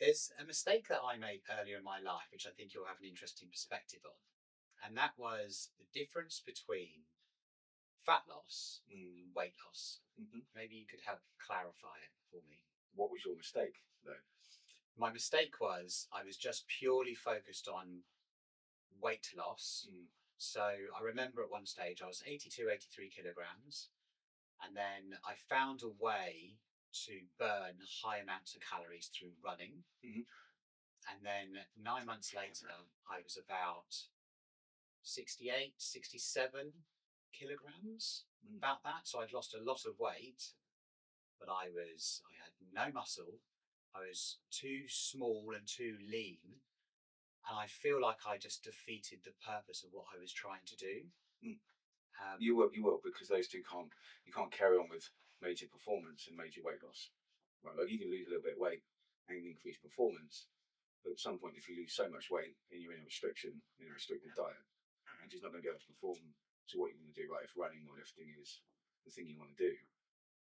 There's a mistake that I made earlier in my life, which I think you'll have an interesting perspective on. And that was the difference between fat loss and weight loss. Mm-hmm. Maybe you could help clarify it for me. What was your mistake, though? My mistake was I was just purely focused on weight loss. So I remember at one stage I was 82, 83 kilograms. And then I found a way to burn high amounts of calories through running. Mm-hmm. And then 9 months later, I was about 68, 67 kilograms, about that. So I'd lost a lot of weight, but I had no muscle. I was too small and too lean. And I feel like I just defeated the purpose of what I was trying to do. You will, because those two you can't carry on with major performance and major weight loss. Right? Like you can lose a little bit of weight and increase performance, but at some point, if you lose so much weight and you're in a restricted diet, you're just not going to be able to perform to what you want to do. Right? If running or lifting is the thing you want to do,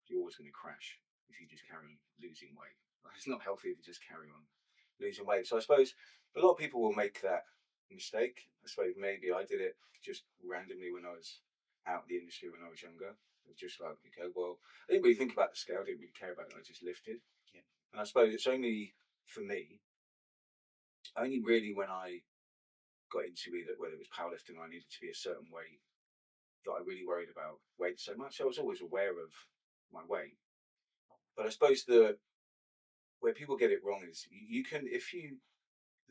you're always going to crash if you just carry on losing weight. Like, it's not healthy to just carry on losing weight. So I suppose a lot of people will make that mistake. I suppose maybe I did it just randomly when I was out of the industry when I was younger. It was just like, okay, well, I didn't really think about the scale, I didn't really care about it, I just lifted. Yeah. And I suppose it's only, for me, only really when I got into either, whether it was powerlifting or I needed to be a certain weight, that I really worried about weight so much. I was always aware of my weight. But I suppose where people get it wrong is you can, if you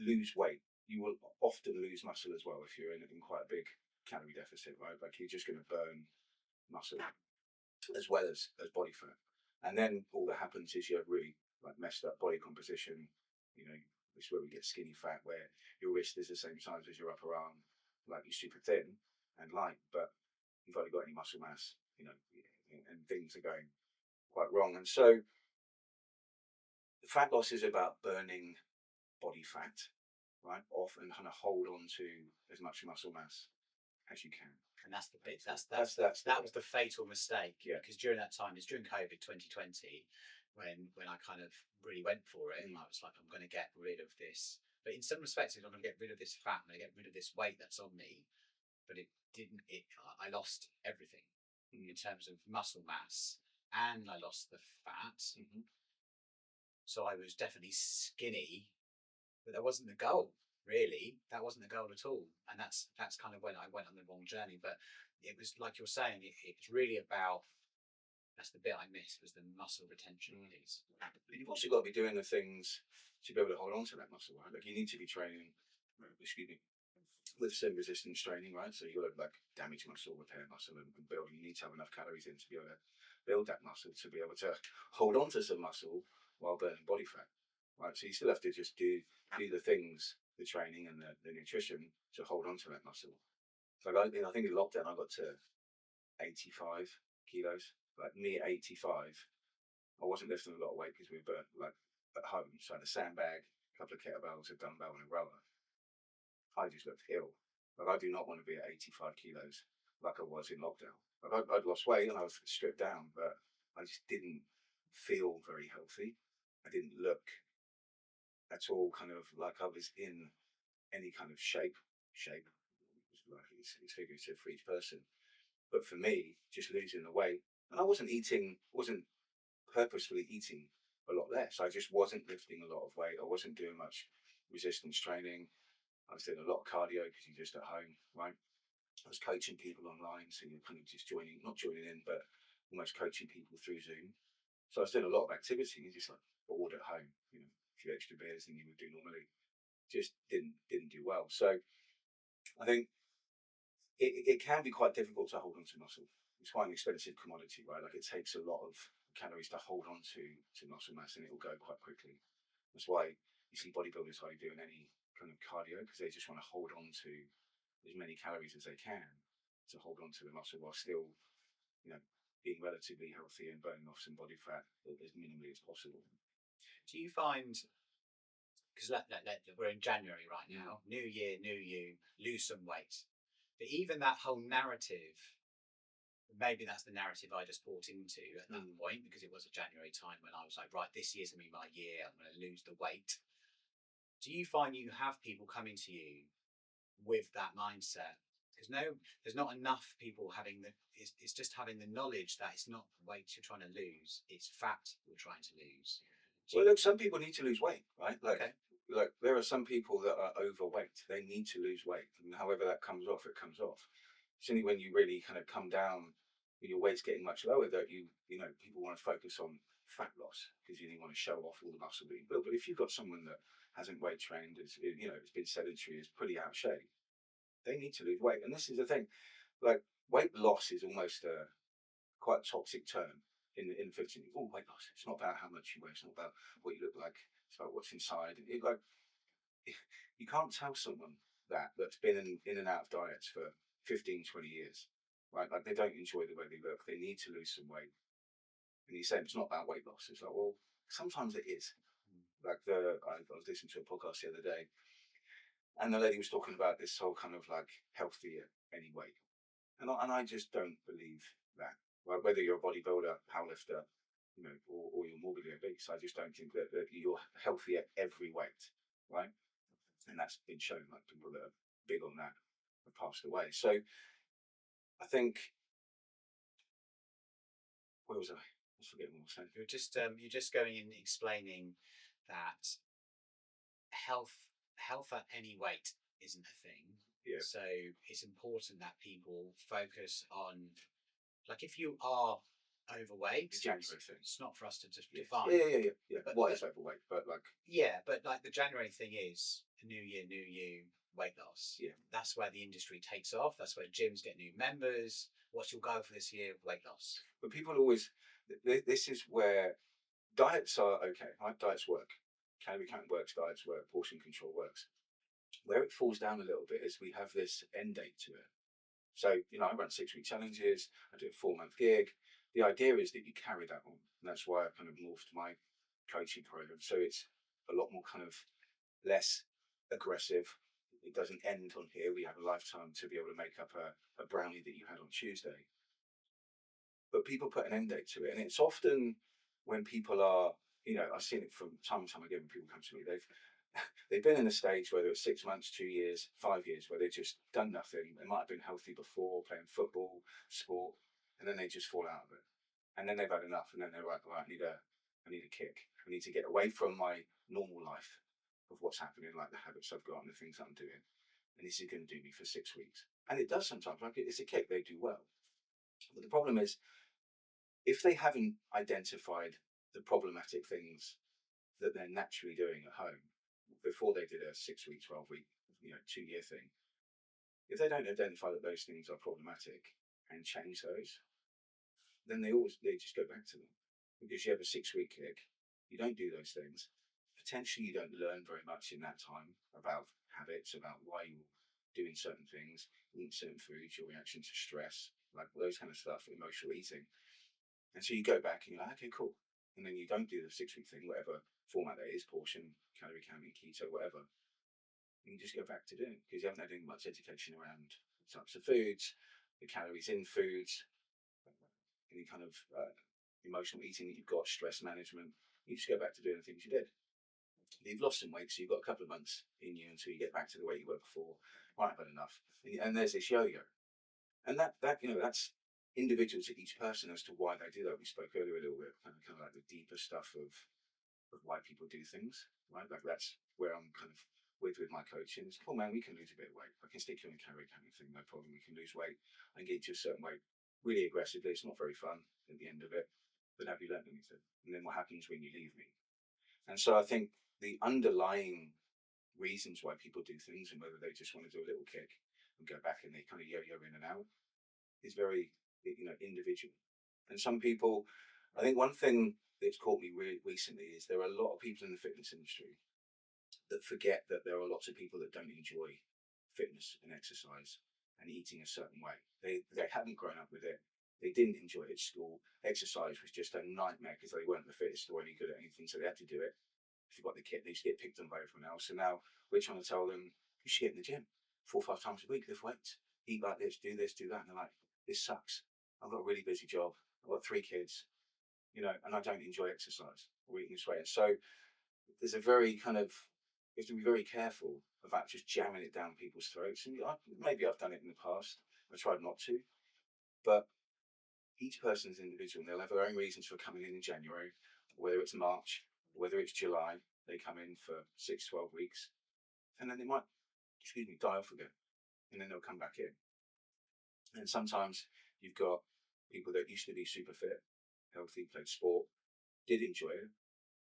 lose weight, you will often lose muscle as well if you're in quite a big calorie deficit, right? Like you're just going to burn muscle as well as body fat. And then all that happens is you have really like messed up body composition. You know, it's where we get skinny fat, where your wrist is the same size as your upper arm, like you're super thin and light, but you've only got any muscle mass, and things are going quite wrong. And so fat loss is about burning body fat, right, off and kind of hold on to as much muscle mass as you can. And that's the bit. That was the fatal mistake. Yeah. Because during that time, it's during COVID 2020, when I kind of really went for it. I was like, I'm going to get rid of this. But in some respects, I'm going to get rid of this fat. I'm going to get rid of this weight that's on me. But it didn't. I lost everything in terms of muscle mass, and I lost the fat. So I was definitely skinny, but that wasn't the goal. Really, that wasn't the goal at all. And that's kind of when I went on the wrong journey. But it was like you're saying, it's really about, that's the bit I missed, was the muscle retention piece. But you've also got to be doing the things to be able to hold on to that muscle, right? Like you need to be training, with some resistance training, right? So you've got to like damage muscle, repair muscle, and build. You need to have enough calories in to be able to build that muscle, to be able to hold on to some muscle while burning body fat, right? So you still have to just do the things, the training and the nutrition to hold on to that muscle. So I think in lockdown I got to 85 kilos. Like me at 85, I wasn't lifting a lot of weight because we were like at home. So I had a sandbag, a couple of kettlebells, a dumbbell, and a rower. I just looked ill. Like I do not want to be at 85 kilos like I was in lockdown. Like I'd lost weight and I was stripped down, but I just didn't feel very healthy. I didn't look at all kind of like I was in any kind of shape. Like it's figurative for each person. But for me, just losing the weight, and I wasn't purposefully eating a lot less. I just wasn't lifting a lot of weight. I wasn't doing much resistance training. I was doing a lot of cardio because you're just at home, right? I was coaching people online, so you're kind of just not joining in, but almost coaching people through Zoom. So I was doing a lot of activity, just like bored at home, a few extra beers than you would do normally. Just didn't do well. So I think it can be quite difficult to hold on to muscle. It's quite an expensive commodity, right? Like it takes a lot of calories to hold on to muscle mass, and it will go quite quickly. That's why you see bodybuilders hardly doing any kind of cardio, because they just want to hold on to as many calories as they can to hold on to the muscle while still, being relatively healthy and burning off some body fat as minimally as possible. Do you find, because we're in January right now, new year, new you, lose some weight. But even that whole narrative maybe that's the narrative I just bought into at that point, because it was a January time when I was like, right, this year's gonna be my year. I'm gonna lose the weight. Do you find you have people coming to you with that mindset? Because there's not enough people having it's just having the knowledge that it's not weight you're trying to lose, it's fat you're trying to lose. Well, look, some people need to lose weight, right? Okay. Like there are some people that are overweight. They need to lose weight, and however that comes off, it comes off. It's only when you really kind of come down, when your weight's getting much lower, that you know people want to focus on fat loss because you want to show off all the muscle that you built. But if you've got someone that hasn't weight trained, it's been sedentary, is pretty out of shape, they need to lose weight. And this is the thing, like weight loss is almost a quite a toxic term in fitness. Oh, weight loss. It's not about how much you weigh. It's not about what you look like. It's about what's inside. Like you can't tell someone that's been in and out of diets for 15, 20 years, right? Like they don't enjoy the way they look. They need to lose some weight. And you say it's not about weight loss. It's like, well, sometimes it is. Like I was listening to a podcast the other day, and the lady was talking about this whole kind of like healthier anyway. And I just don't believe that. Like whether you're a bodybuilder, powerlifter, or you're morbidly obese, I just don't think that you're healthy at every weight, right? And that's been shown. Like people that are big on that have passed away. So I think, where was I? I was forgetting what I was saying. You're just going and explaining that health at any weight isn't a thing. Yeah. So it's important that people focus on, like, if you are overweight, It's January thing. it's not for us to just Yeah. define. Yeah. What is overweight? But like, but like the January thing is new year, new you, weight loss. Yeah. That's where the industry takes off. That's where gyms get new members. What's your goal for this year? Weight loss. but people always, this is where diets are okay. Right? Diets work. Calorie count works. Diets work. Portion control works. Where it falls down a little bit is we have this end date to it. So, I run 6-week challenges, I do a 4-month gig. The idea is that you carry that on. And that's why I kind of morphed my coaching program. So it's a lot more kind of less aggressive. It doesn't end on here. We have a lifetime to be able to make up a brownie that you had on Tuesday. But people put an end date to it. And it's often when people are, I've seen it from time and time again when people come to me, they've been in a stage, whether it's 6 months, 2 years, 5 years, where they've just done nothing. They might have been healthy before, playing football, sport, and then they just fall out of it. And then they've had enough, and then they're like, right, I need a kick. I need to get away from my normal life of what's happening, like the habits I've got and the things that I'm doing. And this is going to do me for 6 weeks. And it does sometimes. Like it's a kick, they do well. But the problem is, if they haven't identified the problematic things that they're naturally doing at home before they did a 6-week, 12-week, 2-year thing, if they don't identify that those things are problematic and change those, then they just go back to them. Because you have a 6-week kick, you don't do those things. Potentially, you don't learn very much in that time about habits, about why you're doing certain things, eating certain foods, your reaction to stress, like those kind of stuff, emotional eating. And so you go back and you're like, okay, cool. And then you don't do the 6-week thing, whatever format that is, portion, calorie counting, keto, whatever. And you just go back to doing it because you haven't had much education around types of foods, the calories in foods, any kind of emotional eating that you've got, stress management. You just go back to doing the things you did. You've lost some weight, so you've got a couple of months in you until you get back to the weight you were before. Right, but enough. And there's this yo-yo. And that's individual to each person as to why they do that. We spoke earlier a little bit, kind of like the deeper stuff of why people do things, right? Like that's where I'm kind of with my coaching. It's cool, man, we can lose a bit of weight. I can stick you in a calorie counting thing, no problem. We can lose weight and get to a certain weight really aggressively. It's not very fun at the end of it, but have you learned anything? And then what happens when you leave me? And so I think the underlying reasons why people do things and whether they just want to do a little kick and go back and they kind of yo-yo in and out is very, individual. And some people, I think one thing that's caught me recently is there are a lot of people in the fitness industry that forget that there are lots of people that don't enjoy fitness and exercise and eating a certain way. They haven't grown up with it. They didn't enjoy it at school. Exercise was just a nightmare because they weren't the fittest or any good at anything, so they had to do it. If you've got the kit, they just get picked on by everyone else. And now we're trying to tell them, you should get in the gym 4 or 5 times a week, lift weights, eat like this, do that. And they're like, this sucks. I've got a really busy job. I've got 3 kids, you know, and I don't enjoy exercise or eating this way. And so there's a very kind of, you have to be very careful about just jamming it down people's throats. And maybe I've done it in the past. I tried not to, but each person's individual and they'll have their own reasons for coming in January, whether it's March, whether it's July, they come in for 6, 12 weeks, and then they might, die off again, and then they'll come back in. And sometimes you've got people that used to be super fit, healthy, played sport, did enjoy it,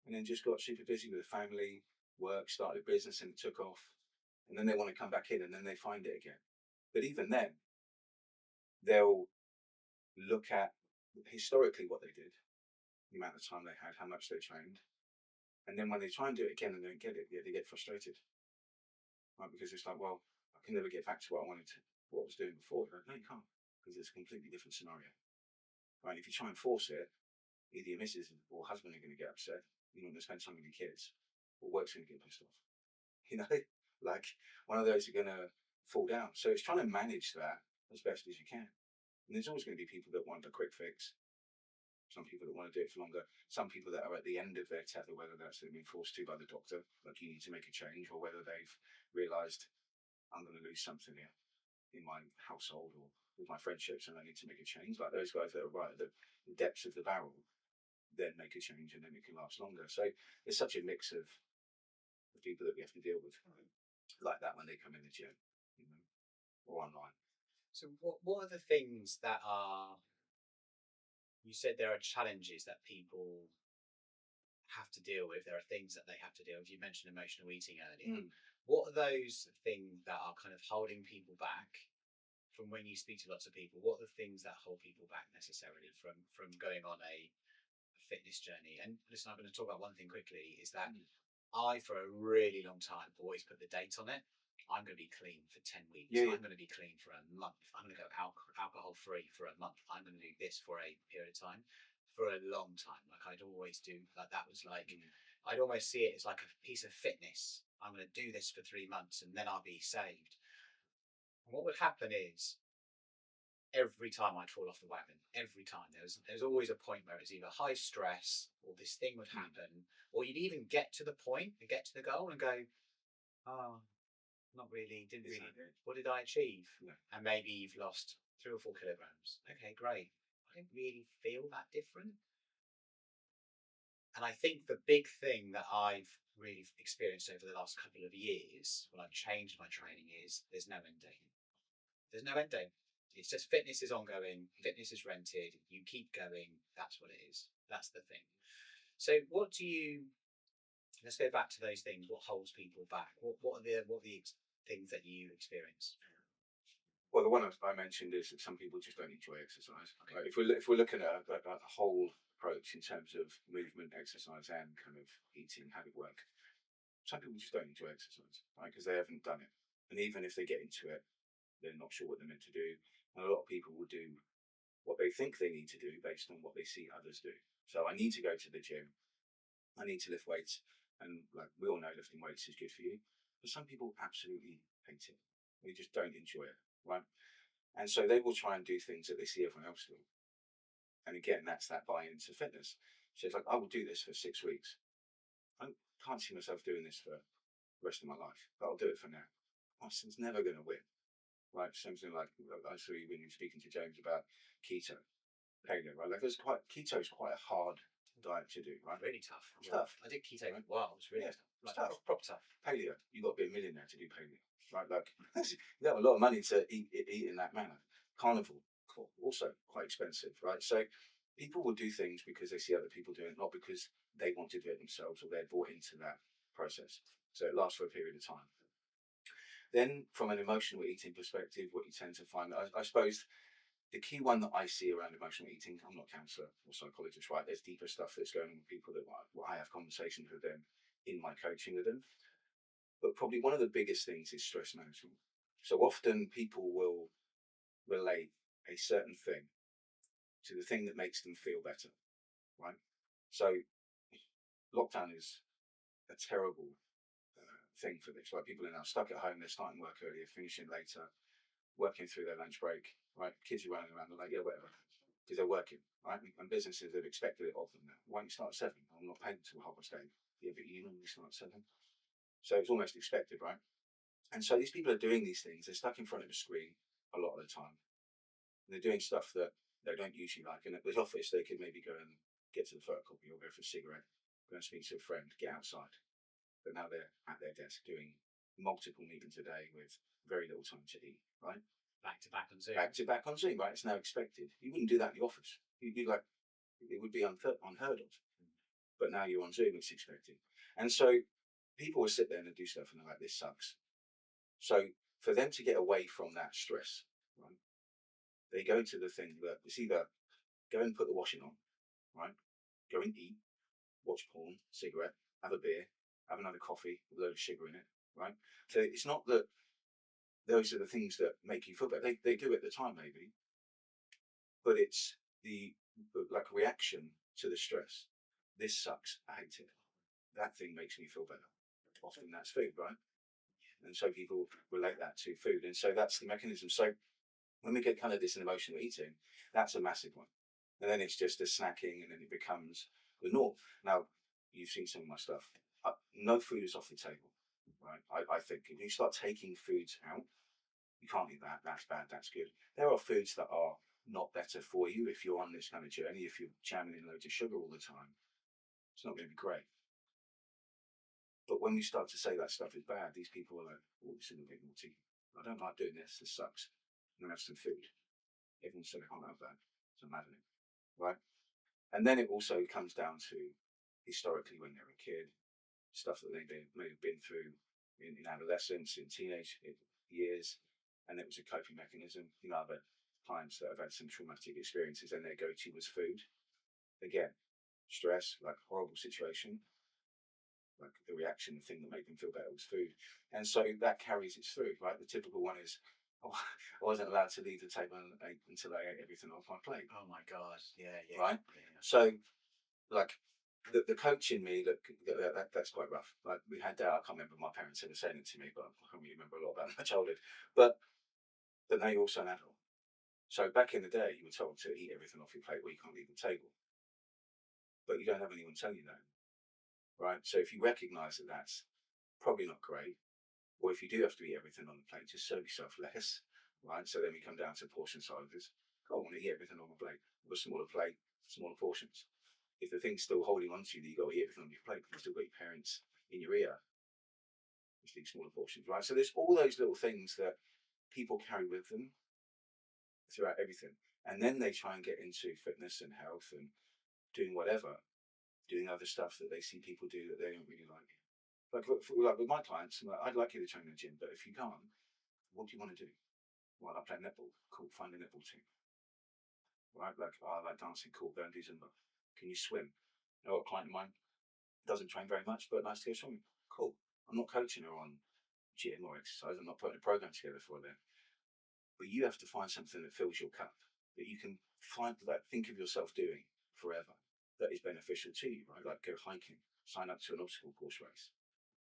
and then just got super busy with the family, work, started a business, and it took off. And then they want to come back in, and then they find it again. But even then, they'll look at historically what they did, the amount of time they had, how much they trained, and then when they try and do it again and don't get it, they get frustrated, right? Because it's like, well, I can never get back to what I wanted to, what I was doing before. Like, no, you can't, because it's a completely different scenario, right? If you try and force it, either your missus or husband are going to get upset. You're not going to spend time with your kids, or work's going to get pissed off. You know, like one of those are going to fall down. So it's trying to manage that as best as you can. And there's always going to be people that want a quick fix. Some people that want to do it for longer. Some people that are at the end of their tether, whether that's they've been forced to by the doctor, like you need to make a change, or whether they've realised I'm going to lose something here in my household or with my friendships and I need to make a change. Like those guys that are right at the depths of the barrel, then make a change and then it can last longer. So there's such a mix of people that we have to deal with like that when they come in the gym, you know, or online. So what are the things that are, you said there are challenges that people have to deal with, there are things that they have to deal with. You mentioned emotional eating earlier. What are those things that are kind of holding people back from when you speak to lots of people? What are the things that hold people back necessarily from going on a fitness journey? And listen, I'm going to talk about one thing quickly, is that I, for a really long time, always put the date on it. I'm going to be clean for 10 weeks. Yeah. I'm going to be clean for a month. I'm going to go alcohol free for a month. I'm going to do this for a period of time, for a long time. Like I'd always do, like that was like, I'd almost see it as like a piece of fitness. I'm going to do this for 3 months and then I'll be saved. And what would happen is, every time I'd fall off the wagon, every time there's always a point where it's either high stress or this thing would happen, or you'd even get to the point and get to the goal and go, oh, not really, didn't really. What did I achieve? Yeah. And maybe you've lost 3 or 4 kilograms. Okay, great. I didn't really feel that different. And I think the big thing that I've really experienced over the last couple of years when I've changed my training is there's no end date. There's no end date. It's just fitness is ongoing, fitness is rented, you keep going, that's what it is. That's the thing. So let's go back to those things. What holds people back? What are the things that you experience? Well, the one I mentioned is that some people just don't enjoy exercise. Okay. Like if we're looking at a whole approach in terms of movement, exercise, and kind of eating, habit work, some people just don't enjoy exercise, right? Because they haven't done it, and even if they get into it, they're not sure what they're meant to do. And a lot of people will do what they think they need to do based on what they see others do. So I need to go to the gym. I need to lift weights, and like we all know, lifting weights is good for you. But some people absolutely hate it. They just don't enjoy it, right? And so they will try and do things that they see everyone else do. And again, that's that buy into fitness. So it's like, I will do this for 6 weeks. I can't see myself doing this for the rest of my life, but I'll do it for now. Austin's never going to win, right? Something like I saw you when you were speaking to James about keto, paleo, right? Like keto is quite a hard diet to do, right? Really tough. It's tough. I did keto for a while. It was really tough. Like, tough. Proper tough. Paleo, you've got to be a millionaire to do paleo, right? Like you have a lot of money to eat in that manner. Carnivore, also quite expensive, right? So people will do things because they see other people doing it, not because they want to do it themselves or they're bought into that process. So it lasts for a period of time. Then from an emotional eating perspective, what you tend to find, I suppose the key one that I see around emotional eating, I'm not a counsellor or psychologist, right? There's deeper stuff that's going on with people that I have conversations with them in my coaching with them. But probably one of the biggest things is stress management. So often people will relate a certain thing to the thing that makes them feel better, right? So lockdown is a terrible thing for this. Like people are now stuck at home, they're starting work earlier, finishing later, working through their lunch break, right? Kids are running around, they're like, yeah, whatever. because they're working, right? And businesses have expected it of them now. Why don't you start at 7? I'm not paid until 8:30. Yeah, but you normally start at 7. So it's almost expected, right? And so these people are doing these things. They're stuck in front of a screen a lot of the time. And they're doing stuff that they don't usually like. And at the office, they could maybe go and get to the photocopy or go for a cigarette, go and speak to a friend, get outside. But now they're at their desk doing multiple meetings a day with very little time to eat, right? Back to back on Zoom. Back to back on Zoom, right? It's now expected. You wouldn't do that in the office. You'd like, it would be unheard of. But now you're on Zoom, it's expected. And so people will sit there and do stuff and they're like, this sucks. So for them to get away from that stress, right, they go to the thing that it's either go and put the washing on, right? Go and eat, watch porn, cigarette, have a beer, have another coffee with a load of sugar in it, right? So it's not that those are the things that make you feel better. They do at the time maybe, but it's the like reaction to the stress. This sucks. I hate it. That thing makes me feel better. Often that's food, right? And so people relate that to food. And so that's the mechanism. So when we get kind of this emotional eating, that's a massive one. And then it's just a snacking and then it becomes the norm. Now, you've seen some of my stuff. No food is off the table, right? I think if you start taking foods out, you can't eat that, that's bad, that's good. There are foods that are not better for you if you're on this kind of journey. If you're jamming in loads of sugar all the time, it's not going to be great. But when we start to say that stuff is bad, these people are like, oh, this is a bit naughty. I don't like doing this. This sucks. I'm going to have some food. Everyone said I can't have that. So I'm having it. Right? And then it also comes down to historically when they're a kid, stuff that they may have been through in adolescence, in teenage years. And it was a coping mechanism. You know, other clients that have had some traumatic experiences and their go-to was food. Again, stress, like horrible situation, like the reaction, the thing that made them feel better was food. And so that carries its through, right? The typical one is, oh, I wasn't allowed to leave the table until I ate everything off my plate. Oh my God. Yeah. Right? Yeah. So, like, the coach in me, that's quite rough. Like, we had I can't remember my parents ever saying it to me, but I can't really remember a lot about my childhood. But now you're also an adult. So back in the day, you were told to eat everything off your plate or you can't leave the table. But you don't have anyone telling you that. Right? So if you recognize that that's probably not great, or if you do have to eat everything on the plate, just serve yourself less, right? So then we come down to portion sizes. I want to eat everything on my plate. With a smaller plate, smaller portions. If the thing's still holding on to you, that you got to eat everything on your plate, you've still got your parents in your ear. Just eat smaller portions, right? So there's all those little things that people carry with them throughout everything. And then they try and get into fitness and health and doing whatever, doing other stuff that they see people do that they don't really like. Like with my clients, I'd like you to train in the gym, but if you can't, what do you want to do? Well, I play netball. Cool, find a netball team. Right? Like, oh, I like dancing. Cool, go and do Zumba. Can you swim? You know, a client of mine doesn't train very much, but likes to go swimming. Cool. I'm not coaching her on gym or exercise. I'm not putting a program together for them. But you have to find something that fills your cup, that you can find, like, think of yourself doing forever, that is beneficial to you, right? Like go hiking, sign up to an obstacle course race.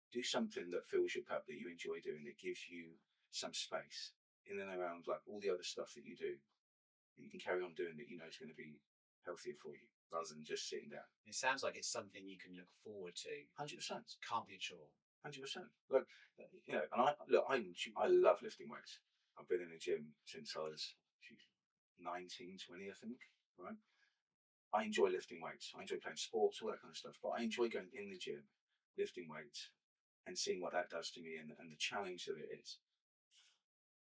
Do something that fills your cup, that you enjoy doing, that gives you some space in and around like all the other stuff that you do, that you can carry on doing, that you know is going to be healthier for you, rather than just sitting down. It sounds like it's something you can look forward to. 100%. Can't be a chore. 100%. Look, you know, and I love lifting weights. I've been in the gym since I was 19, 20, I think, right? I enjoy lifting weights. I enjoy playing sports, all that kind of stuff, but I enjoy going in the gym, lifting weights, and seeing what that does to me and the challenge that it is.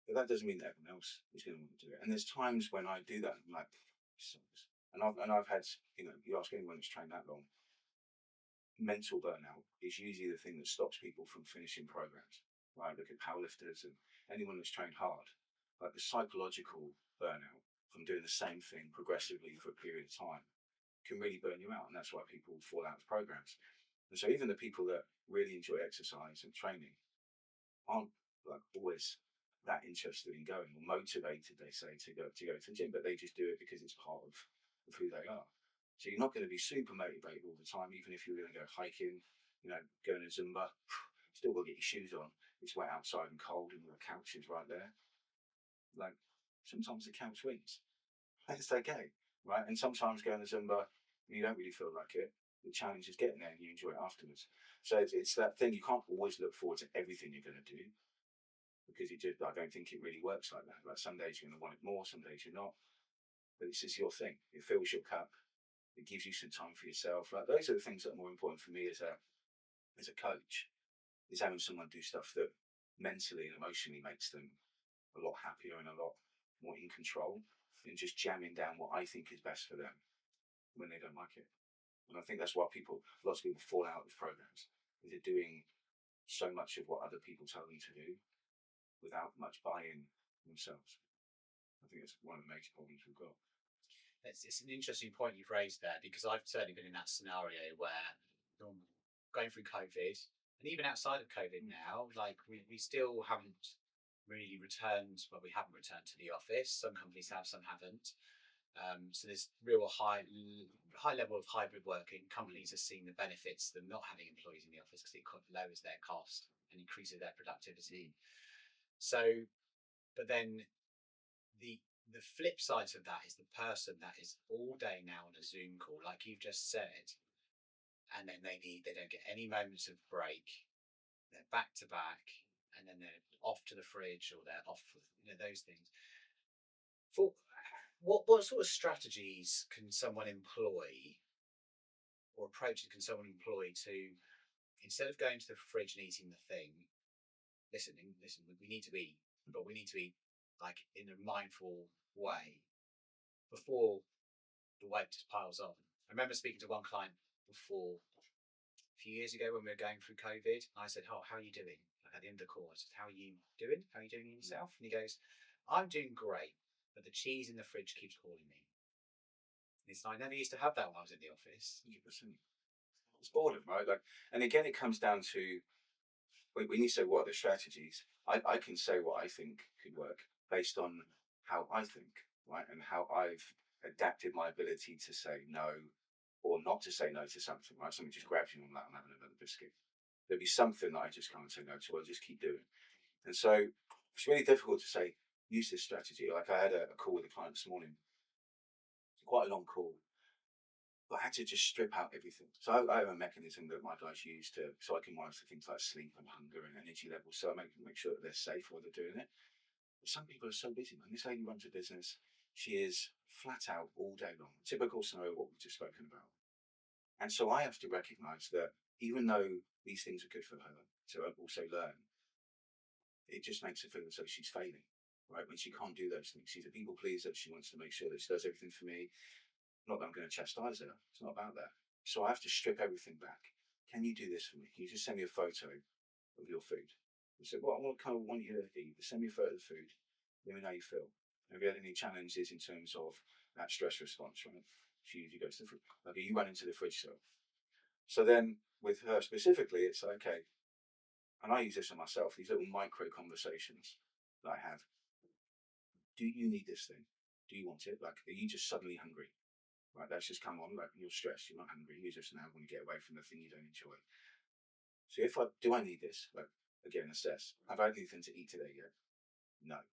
But that doesn't mean that everyone else is going to want to do it. And there's times when I do that, and I'm like, this sucks. And I've had, you know, you ask anyone who's trained that long, mental burnout is usually the thing that stops people from finishing programs. Right? Look at powerlifters and anyone that's trained hard. Like the psychological burnout from doing the same thing progressively for a period of time can really burn you out. And that's why people fall out of programs. And so even the people that really enjoy exercise and training aren't like always that interested in going or motivated, they say, to go to the gym, but they just do it because it's part of who they are. So you're not going to be super motivated all the time, even if you're going to go hiking, you know, going to Zumba, still got to get your shoes on. It's wet outside and cold and the couch is right there. Like sometimes the couch wins. It's okay. right? And sometimes going to Zumba, you don't really feel like it. The challenge is getting there and you enjoy it afterwards. So it's that thing, you can't always look forward to everything you're going to do, because I don't think it really works like that. Like some days you're going to want it more, some days you're not. But it's just your thing. It fills your cup. It gives you some time for yourself. Like those are the things that are more important for me as a coach, is having someone do stuff that mentally and emotionally makes them a lot happier and a lot more in control, than just jamming down what I think is best for them when they don't like it. And I think that's why lots of people fall out of programs. They're doing so much of what other people tell them to do without much buy-in themselves. I think it's one of the major problems we've got. It's an interesting point you've raised there, because I've certainly been in that scenario where going through COVID, and even outside of COVID now, like we still haven't really returned. Well, we haven't returned to the office. Some companies have, some haven't. So there's real high level of hybrid working. Companies are seeing the benefits of them not having employees in the office, because it lowers their cost and increases their productivity. So, but then the the flip side of that is the person that is all day now on a Zoom call, like you've just said, and then they don't get any moments of break. They're back to back, and then they're off to the fridge, or they're off, those things. For what sort of strategies can someone employ, or approaches can someone employ to, instead of going to the fridge and eating the thing, listen, we need to eat, but we need to eat like in a mindful way before the weight just piles on. I remember speaking to one client before a few years ago when we were going through COVID. And I said, "Oh, how are you doing?" Like at the end of the call, I said, "How are you doing? How are you doing yourself?" And he goes, "I'm doing great, but the cheese in the fridge keeps calling me." I never used to have that when I was in the office. 100%. It's boredom, right? Like, and again, it comes down to when you say what are the strategies, I can say what I think could work based on how I think, right? And how I've adapted my ability to say no or not to say no to something, right? Something just grabs you and I'm having another biscuit. There'll be something that I just can't say no to, I'll just keep doing. And so it's really difficult to say, use this strategy. Like I had a call with a client this morning, quite a long call, but I had to just strip out everything. So I have a mechanism that my guys use so I can monitor things like sleep and hunger and energy levels. So I make sure that they're safe while they're doing it. But some people are so busy, man. This lady runs a business. She is flat out all day long. Typical scenario of what we've just spoken about. And so I have to recognize that even though these things are good for her to also learn, it just makes her feel as though she's failing, right? When she can't do those things. She's a people pleaser. She wants to make sure that she does everything for me. Not that I'm going to chastise her. It's not about that. So I have to strip everything back. Can you do this for me? Can you just send me a photo of your food? I said, well, I kind of want you to eat. Send me a photo of the food. Let me know how you feel. Have you had any challenges in terms of that stress response? Right? She usually goes to the fridge. Like, you run into the fridge still. So then with her specifically, it's okay. And I use this on myself, these little micro conversations that I have. Do you need this thing? Do you want it? Like, are you just suddenly hungry? Right, that's just come on. Like, you're stressed, you're not hungry, you just now want to get away from the thing you don't enjoy. So do I need this? Like, again, assess. Have I had anything to eat today yet? No.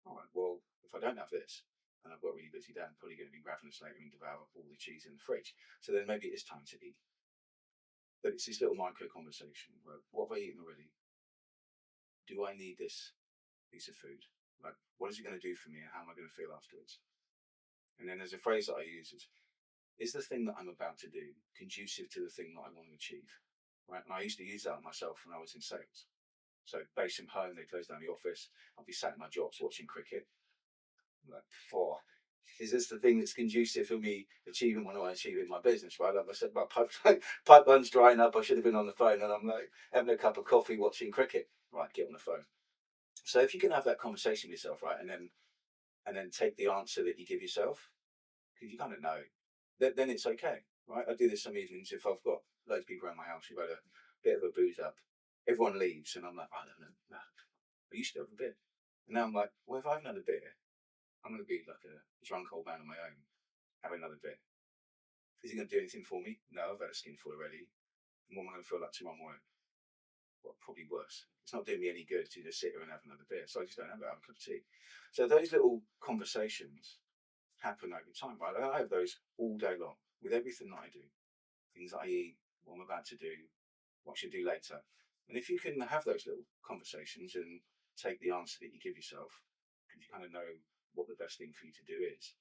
All right. Well, if I don't have this, and I've got a really busy day, I'm probably going to be ravenous later and devour all the cheese in the fridge. So then maybe it's time to eat. But it's this little micro conversation. Right, what have I eaten already? Do I need this piece of food? Like, what is it going to do for me, and how am I going to feel afterwards? And then there's a phrase that I use: is the thing that I'm about to do conducive to the thing that I want to achieve? Right. And I used to use that on myself when I was in sales. So based from home, they closed down the office. I'll be sat in my jobs watching cricket. I'm like, is this the thing that's conducive for me achieving what I achieve in my business? Right. Like I said, my pipeline's drying up. I should have been on the phone, and I'm like having a cup of coffee watching cricket. Right, get on the phone. So if you can have that conversation with yourself, right, and then take the answer that you give yourself, because you kind of know, then it's okay, right? I do this some evenings if I've got loads of people around my house who've had a bit of a booze up. Everyone leaves, and I'm like, I don't know, no, I used to have a beer. And now I'm like, well, if I have another beer, I'm going to be like a drunk old man on my own, have another beer. Is it going to do anything for me? No, I've had a skinful already. And what am I going to feel like tomorrow morning? Well, probably worse. It's not doing me any good to just sit here and have another beer, so I just don't have it. I have a cup of tea. So those little conversations happen over time, right? I have those all day long with everything that I do, things that I eat, what I'm about to do, what I should do later. And if you can have those little conversations and take the answer that you give yourself, because you kind of know what the best thing for you to do is,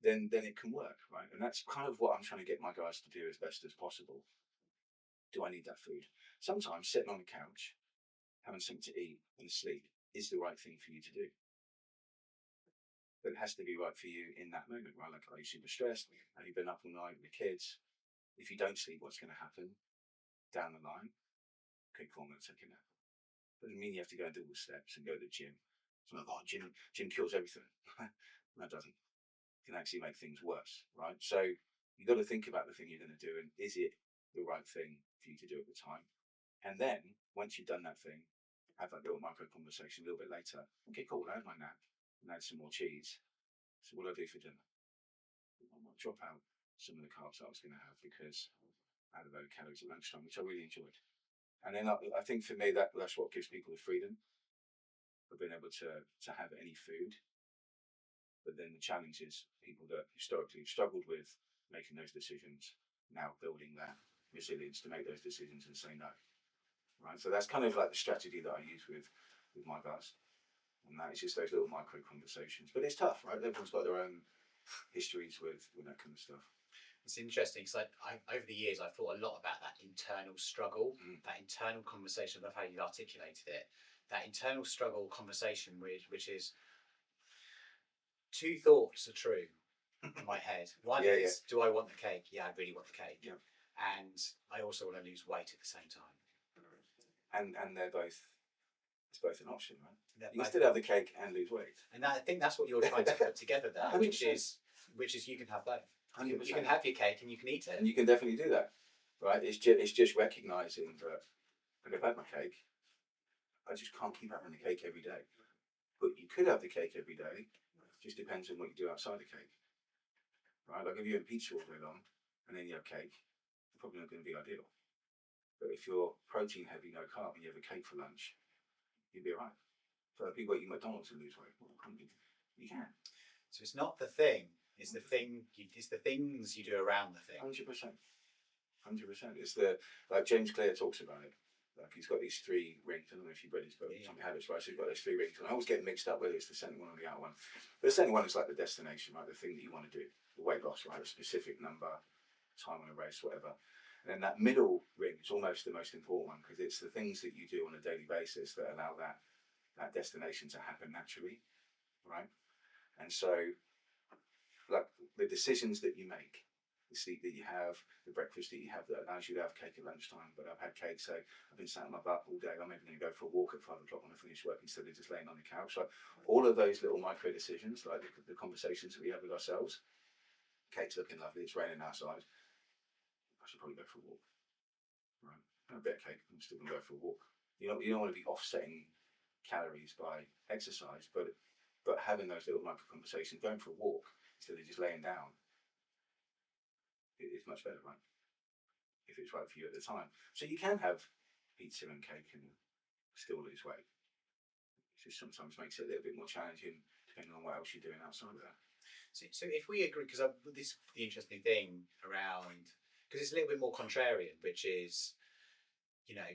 then it can work, right? And that's kind of what I'm trying to get my guys to do as best as possible. Do I need that food? Sometimes sitting on the couch, having something to eat and sleep is the right thing for you to do. But it has to be right for you in that moment, right? Like, are you super stressed? Have you been up all night with the kids? If you don't sleep, what's going to happen down the line? Okay, cool, I'm going to take a nap. Doesn't mean you have to go and do all the steps and go to the gym. It's like, oh, gym kills everything. No, it doesn't. It can actually make things worse, right? So you've got to think about the thing you're going to do and is it the right thing for you to do at the time? And then once you've done that thing, have that little micro conversation a little bit later. Okay, cool, I had my nap and add some more cheese. So what do I do for dinner? I might drop out some of the carbs that I was going to have because I had a load of calories at lunchtime, which I really enjoyed. And then I think for me, that's what gives people the freedom of being able to have any food. But then the challenge is people that historically have struggled with making those decisions, now building that resilience to make those decisions and say no. Right. So that's kind of like the strategy that I use with my guys. And that is just those little micro conversations. But it's tough, right? Everyone's got their own histories with that kind of stuff. It's interesting because over the years I've thought a lot about that internal struggle, that internal conversation. I love how you articulated it. That internal struggle conversation, which is two thoughts are true in my head. One is, do I want the cake? Yeah, I really want the cake. Yeah. And I also want to lose weight at the same time. And they're both. It's both an option, right? You can still have the cake and lose weight. And I think that's what you're trying to put together there, which is you can have both. 100%. You can have your cake and you can eat it. And you can definitely do that, right? It's just recognising that if I've had my cake, I just can't keep having the cake every day. But you could have the cake every day. It just depends on what you do outside the cake, right? Like if you have pizza all day long and then you have cake, it's probably not going to be ideal. But if you're protein heavy, no carb, and you have a cake for lunch, you'd be alright. So if people eat McDonald's and lose weight, you can. So it's not the thing; it's the thing. It's the things you do around the thing. 100%. It's like James Clear talks about it. Like he's got these 3 rings. I don't know if you've read his book, Atomic Habits, right? So he's got those 3 rings, and I always get mixed up whether it's the center one or the outer one. But the center one is like the destination, right? The thing that you want to do, the weight loss, right? A specific number, time on a race, whatever. And then that middle ring is almost the most important one because it's the things that you do on a daily basis that allow that destination to happen naturally, right? And so, like the decisions that you make, the sleep that you have, the breakfast that you have that allows you to have cake at lunchtime. But I've had cake, so I've been sat on my butt all day. I'm maybe going to go for a walk at 5 o'clock when I finish work instead of just laying on the couch. So all of those little micro decisions, like the conversations that we have with ourselves. Cake's looking lovely. It's raining outside. I should probably go for a walk. Right, a bit of cake. I'm still going to go for a walk. You don't want to be offsetting calories by exercise, but having those little micro conversations, going for a walk instead of just laying down, is much better, right? If it's right for you at the time. So you can have pizza and cake and still lose weight. It just sometimes makes it a little bit more challenging depending on what else you're doing outside of that. So if we agree, because this is the interesting thing around, because it's a little bit more contrarian, which is,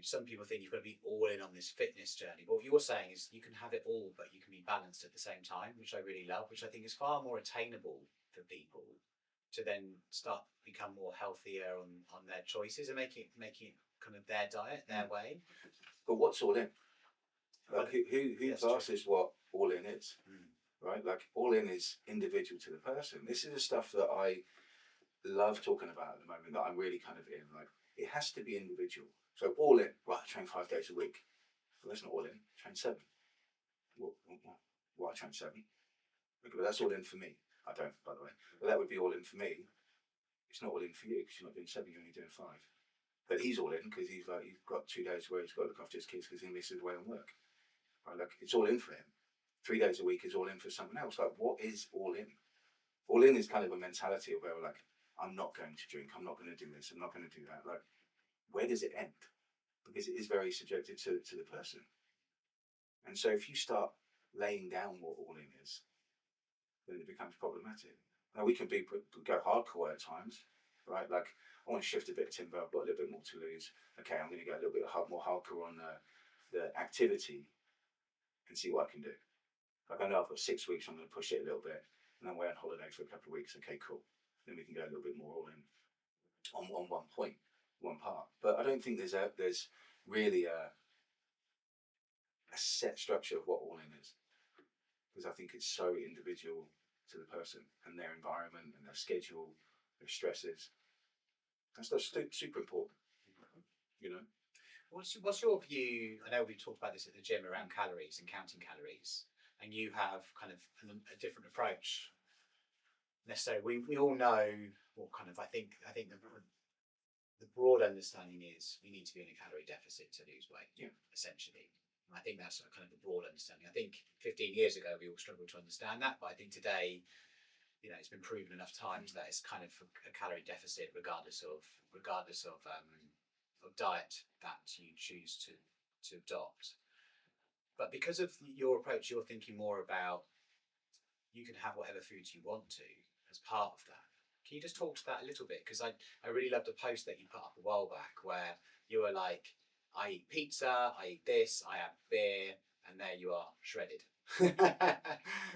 some people think you've got to be all in on this fitness journey. But what you're saying is you can have it all, but you can be balanced at the same time, which I really love, which I think is far more attainable for people to then start become more healthier on their choices and making it kind of their diet, their way. But what's all in? Like who classes what all in is? Right? Like all in is individual to the person. This is the stuff that I love talking about at the moment that I'm really kind of in. Like it has to be individual. So all in, right, I train 5 days a week. Well, that's not all in. Train 7. Well, I train 7. Okay, but that's all in for me. I don't, by the way. But that would be all in for me. It's not all in for you because you're not doing 7, you're only doing 5. But he's all in because he's got 2 days where he's got to look after his kids because he misses away on work. Right, like it's all in for him. 3 days a week is all in for someone else. Like what is all in? All in is kind of a mentality of where we're like, I'm not going to drink, I'm not going to do this, I'm not going to do that. Like, where does it end? Because it is very subjective to the person. And so if you start laying down what all in is, then it becomes problematic. Now we can go hardcore at times, right? Like I want to shift a bit of timber. I've got a little bit more to lose. Okay, I'm going to go a little bit more hardcore on the activity and see what I can do. Like I know I've got 6 weeks. I'm going to push it a little bit, and then we're on holiday for a couple of weeks. Okay, cool. Then we can go a little bit more all in on one point, one part. But I don't think there's really a set structure of what all in is, because I think it's so individual to the person and their environment and their schedule, their stresses. That's super important, you know. What's your view? I know we talked about this at the gym around calories and counting calories, and you have kind of a different approach. Necessarily, we all know what kind of. I think the broad understanding is you need to be in a calorie deficit to lose weight. Yeah. Essentially. And I think that's kind of the broad understanding. I think 15 years ago we all struggled to understand that, but I think today, it's been proven enough times that it's kind of a calorie deficit, regardless of diet that you choose to adopt. But because of your approach, you're thinking more about you can have whatever foods you want to as part of that. Can you just talk to that a little bit? Because I really loved a post that you put up a while back where you were like, I eat pizza, I eat this, I have beer, and there you are, shredded.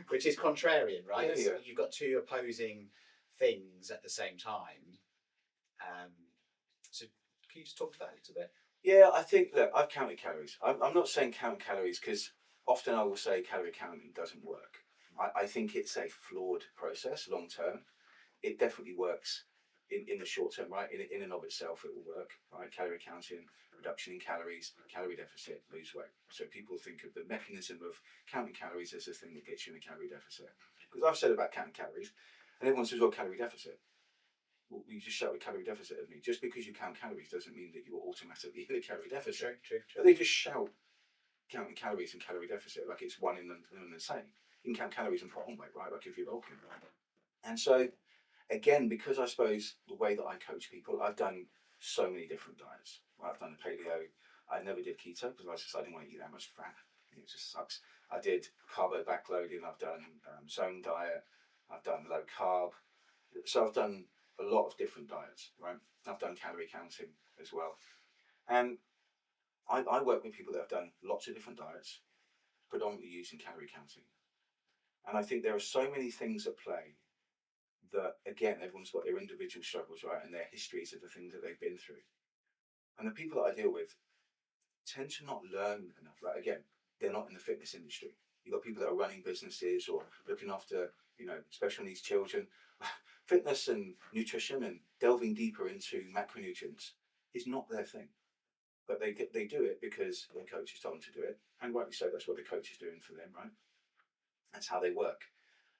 Which is contrarian, right? Yeah, yeah. You've got two opposing things at the same time. So can you just talk to that a little bit? Yeah, I think, look, I've counted calories. I'm not saying count calories because often I will say calorie counting doesn't work. I think it's a flawed process long term. It definitely works in the short term, right? In and of itself, it will work, right? Calorie counting, reduction in calories, calorie deficit, lose weight. So people think of the mechanism of counting calories as the thing that gets you in a calorie deficit. Because I've said about counting calories, and everyone says, well, calorie deficit. Well, you just shout a calorie deficit at me. Just because you count calories doesn't mean that you're automatically in a calorie deficit. True. But they just shout counting calories and calorie deficit like it's one in the same. You can count calories and put on weight, right? Like if you're bulking. And so, again, because I suppose the way that I coach people, I've done so many different diets. Right? I've done paleo. I never did keto because I didn't want to eat that much fat. It just sucks. I did carbo backloading. I've done zone diet. I've done low carb. So I've done a lot of different diets, right? I've done calorie counting as well. And I work with people that have done lots of different diets, predominantly using calorie counting. And I think there are so many things at play that, again, everyone's got their individual struggles, right? And their histories of the things that they've been through. And the people that I deal with tend to not learn enough. Like, again, they're not in the fitness industry. You've got people that are running businesses or looking after, special needs children. Fitness and nutrition and delving deeper into macronutrients is not their thing. But they do it because their coach has told them to do it. And rightly so, that's what the coach is doing for them, right? That's how they work.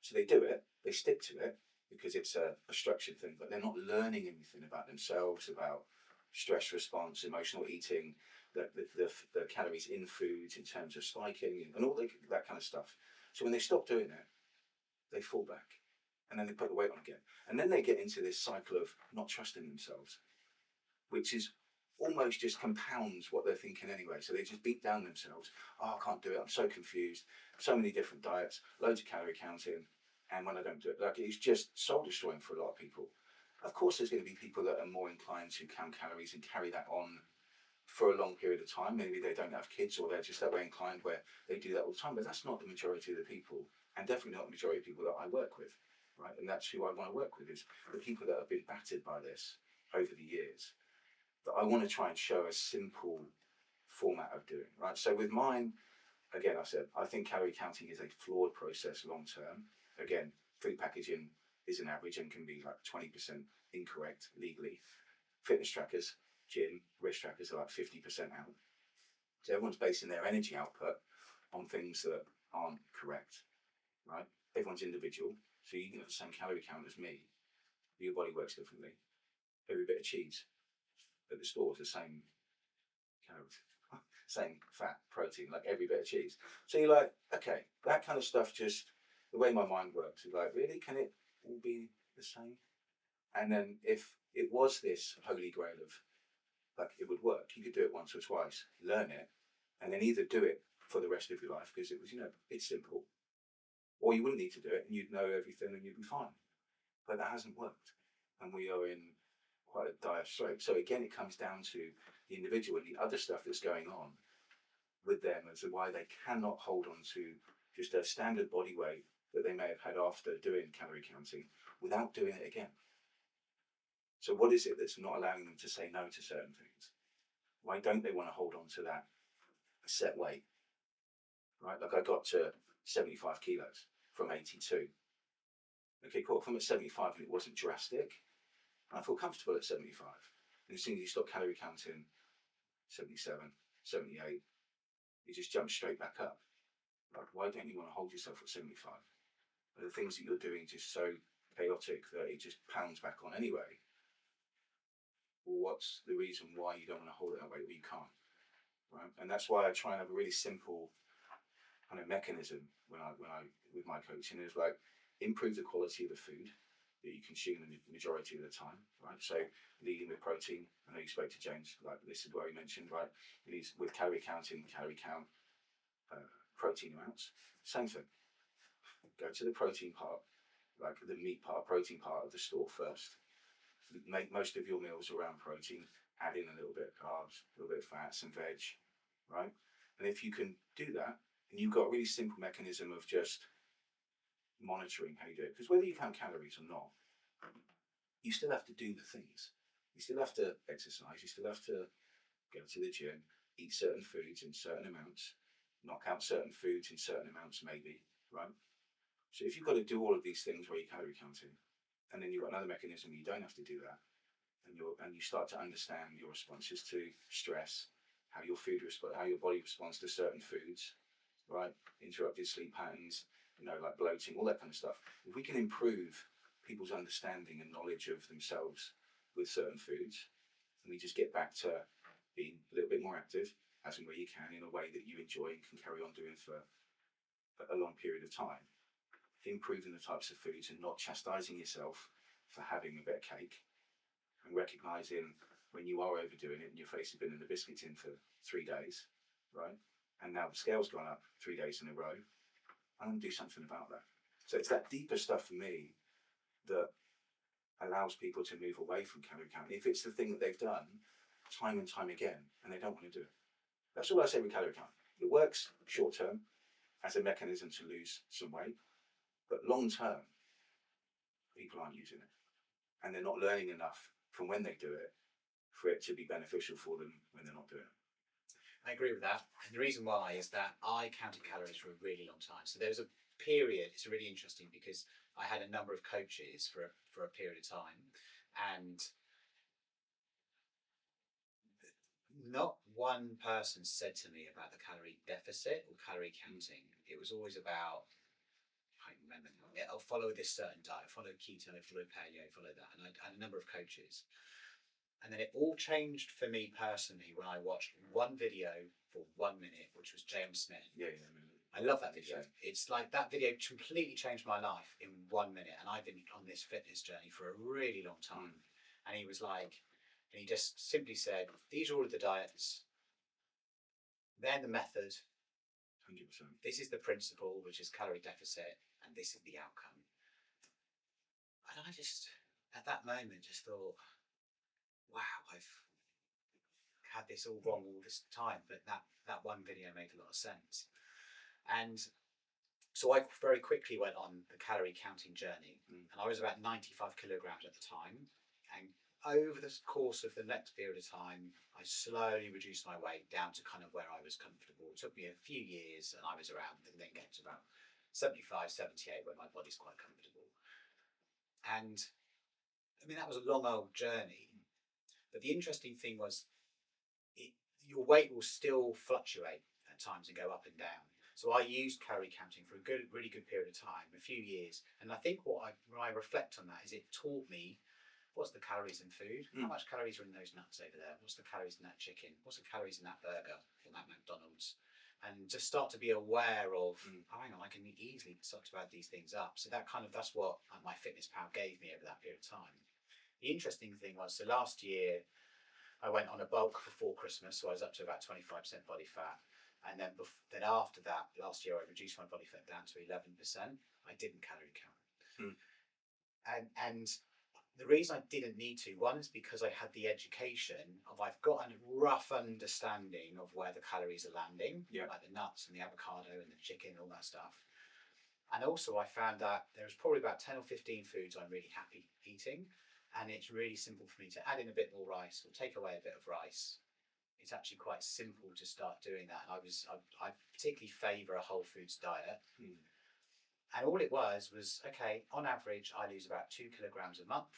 So they do it, they stick to it because it's a structured thing, but they're not learning anything about themselves, about stress response, emotional eating, the calories in foods in terms of spiking and all that kind of stuff. So when they stop doing it, they fall back and then they put the weight on again. And then they get into this cycle of not trusting themselves, which is almost just compounds what they're thinking anyway. So they just beat down themselves. Oh, I can't do it. I'm so confused. So many different diets, loads of calorie counting. And when I don't do it, like it's just soul destroying for a lot of people. Of course, there's going to be people that are more inclined to count calories and carry that on for a long period of time. Maybe they don't have kids or they're just that way inclined where they do that all the time. But that's not the majority of the people, and definitely not the majority of people that I work with, right? And that's who I want to work with, is the people that have been battered by this over the years. That I want to try and show a simple format of doing, right? So with mine, again, I think calorie counting is a flawed process long term. Again, food packaging is an average and can be like 20% incorrect legally. Fitness trackers, gym, wrist trackers are like 50% out. So everyone's basing their energy output on things that aren't correct, right? Everyone's individual. So you can have the same calorie count as me, but your body works differently. Every bit of cheese at the store is the same calories, same fat, protein, like every bit of cheese. So you're like, okay, that kind of stuff, just the way my mind works is like, really, can it all be the same? And then if it was this holy grail of, like, it would work, you could do it once or twice, learn it, and then either do it for the rest of your life because it was, it's simple, or you wouldn't need to do it and you'd know everything and you'd be fine. but that hasn't worked, and we are in quite a dire strait. So again, it comes down to the individual and the other stuff that's going on with them as to why they cannot hold on to just a standard body weight that they may have had after doing calorie counting without doing it again. So what is it that's not allowing them to say no to certain things? Why don't they want to hold on to that set weight? Right? Like I got to 75 kilos from 82. Okay, cool. From at 75 and it wasn't drastic, I feel comfortable at 75. And as soon as you stop calorie counting, 77, 78, you just jump straight back up. Like, why don't you want to hold yourself at 75? Are the things that you're doing just so chaotic that it just pounds back on anyway? Well, what's the reason why you don't want to hold it that way? Well, you can't, right? And that's why I try and have a really simple kind of mechanism when I with my coaching is like improve the quality of the food that you consume the majority of the time, right? So leading with protein. I know you spoke to James, like this is what he mentioned, right? He's with calorie counting, calorie count, protein amounts. Same thing. Go to the protein part, like the meat part, protein part of the store first. Make most of your meals around protein. Add in a little bit of carbs, a little bit of fats and veg, right? And if you can do that, and you've got a really simple mechanism of just monitoring how you do it, because whether you count calories or not, you still have to do the things. You still have to exercise. You still have to go to the gym, eat certain foods in certain amounts, knock out certain foods in certain amounts, maybe, right? So if you've got to do all of these things where you're calorie counting, and then you've got another mechanism where you don't have to do that, and you start to understand your responses to stress, how your how your body responds to certain foods, right? Interrupted sleep patterns, like bloating, all that kind of stuff. If we can improve people's understanding and knowledge of themselves with certain foods, and we just get back to being a little bit more active, as and where you can, in a way that you enjoy and can carry on doing for a long period of time, improving the types of foods and not chastising yourself for having a bit of cake, and recognizing when you are overdoing it and your face has been in the biscuit tin for 3 days, right? And now the scale's gone up 3 days in a row. I'm going to do something about that. So it's that deeper stuff for me that allows people to move away from calorie counting. If it's the thing that they've done time and time again and they don't want to do it. That's all I say with calorie counting. It works short term as a mechanism to lose some weight, but long term, people aren't using it. And they're not learning enough from when they do it for it to be beneficial for them when they're not doing it. I agree with that. And the reason why is that I counted calories for a really long time. So there was a period, it's really interesting because I had a number of coaches for a period of time, and not one person said to me about the calorie deficit or calorie counting. It was always about, I can't remember, I'll follow this certain diet, follow keto, follow paleo, follow that. And I had a number of coaches. And then it all changed for me personally when I watched one video for 1 minute, which was James Smith. Yeah. I love that video. It's like that video completely changed my life in 1 minute. And I've been on this fitness journey for a really long time. And he was like, and he just simply said, these are all of the diets. They're the method. 100%. This is the principle, which is calorie deficit. And this is the outcome. And I just, at that moment, just thought, wow, I've had this all wrong all this time, but that one video made a lot of sense. And so I very quickly went on the calorie counting journey, and I was about 95 kilograms at the time. And over the course of the next period of time, I slowly reduced my weight down to kind of where I was comfortable. It took me a few years, and I was around, and then get to about 75, 78, where my body's quite comfortable. And I mean, that was a long old journey. But the interesting thing was, your weight will still fluctuate at times and go up and down. So I used calorie counting for a really good period of time, a few years. And I think when I reflect on that is it taught me what's the calories in food, how much calories are in those nuts over there, what's the calories in that chicken, what's the calories in that burger or that McDonald's. And just start to be aware of, hang on, I can easily start to add these things up. So that's what my fitness pal gave me over that period of time. The interesting thing was, so last year, I went on a bulk before Christmas, so I was up to about 25% body fat. And then after that, last year, I reduced my body fat down to 11%. I didn't calorie count. And the reason I didn't need to, one is because I had the education of I've got a rough understanding of where the calories are landing, like the nuts and the avocado and the chicken and all that stuff. And also I found that there's probably about 10 or 15 foods I'm really happy eating. And it's really simple for me to add in a bit more rice or take away a bit of rice. It's actually quite simple to start doing that. And I particularly favour a whole foods diet. And all it was okay, on average, I lose about 2 kilograms a month,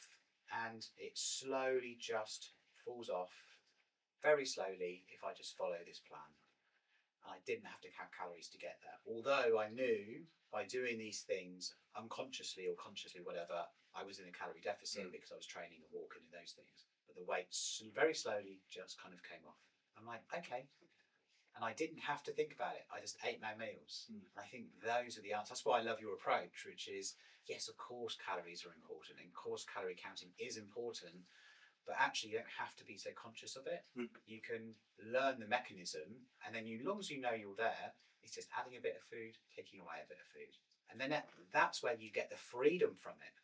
and it slowly just falls off very slowly if I just follow this plan. And I didn't have to count calories to get there. Although I knew by doing these things unconsciously or consciously, whatever, I was in a calorie deficit because I was training and walking and those things. But the weight very slowly just kind of came off. I'm like, okay. And I didn't have to think about it. I just ate my meals. And I think those are the answers. That's why I love your approach, which is, yes, of course, calories are important. And of course, calorie counting is important. But actually, you don't have to be so conscious of it. You can learn the mechanism. And then as long as you know you're there, it's just adding a bit of food, taking away a bit of food. And then that's where you get the freedom from it.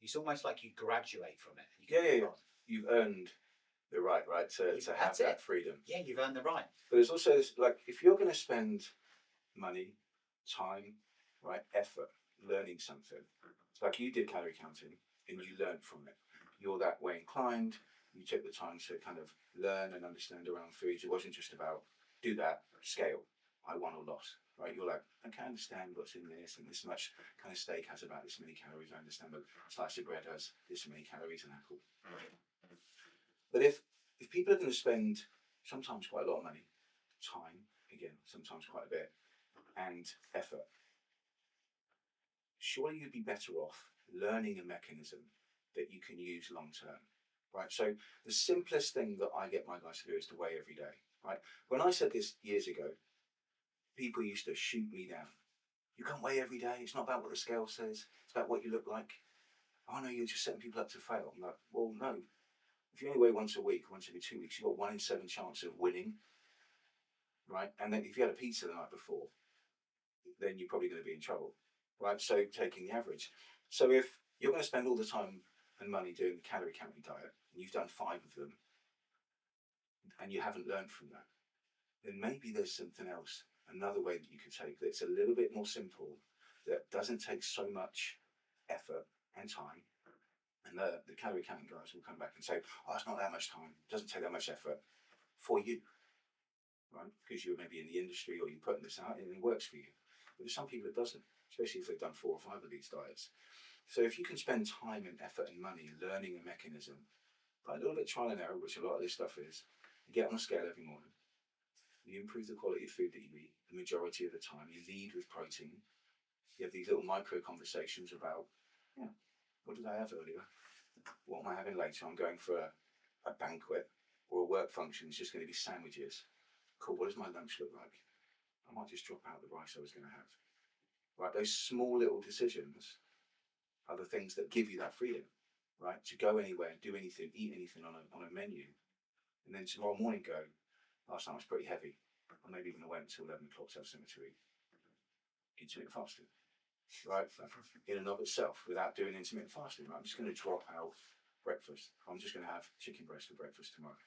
It's almost like you graduate from it. You've earned the right to have that freedom. Yeah, you've earned the right. But there's also this, like, if you're going to spend money, time, effort, learning something, it's like you did calorie counting and you learned from it. You're that way inclined. You took the time to kind of learn and understand around foods. It wasn't just about do that scale. I won or lost. Right? You're like, I can understand what's in this, and this much kind of steak has about this many calories. I understand that a slice of bread has this many calories, and apple. But if people are going to spend sometimes quite a lot of money, time, again, sometimes quite a bit, and effort, surely you'd be better off learning a mechanism that you can use long term, right? So the simplest thing that I get my guys to do is to weigh every day, right? When I said this years ago, people used to shoot me down. You can't weigh every day. It's not about what the scale says. It's about what you look like. Oh no, you're just setting people up to fail. I'm like, well, no. If you only weigh once a week, once every 2 weeks, you've got 1 in 7 chance of winning, right? And then if you had a pizza the night before, then you're probably going to be in trouble, right? So taking the average. So if you're going to spend all the time and money doing the calorie counting diet, and you've done 5 of them, and you haven't learned from that, then maybe there's something else, another way that you could take that's a little bit more simple, that doesn't take so much effort and time. And the calorie counting guys will come back and say, oh, it's not that much time. It doesn't take that much effort for you, right? Because you're maybe in the industry or you're putting this out and it works for you. But there's some people it doesn't, especially if they've done 4 or 5 of these diets. So if you can spend time and effort and money learning a mechanism, by a little bit trial and error, which a lot of this stuff is, you get on a scale every morning, you improve the quality of food that you eat the majority of the time, you lead with protein, you have these little micro conversations about, what did I have earlier? What am I having later? I'm going for a banquet or a work function. It's just going to be sandwiches. Cool, what does my lunch look like? I might just drop out the rice I was going to have. Right, those small little decisions are the things that give you that freedom, right? To go anywhere, do anything, eat anything on a menu. And then tomorrow morning go, last night was pretty heavy. I'm maybe going to wait until 11 o'clock to have something to eat. Intermittent fasting. Right, in and of itself, without doing intermittent fasting, right? I'm just going to drop out breakfast. I'm just going to have chicken breast for breakfast tomorrow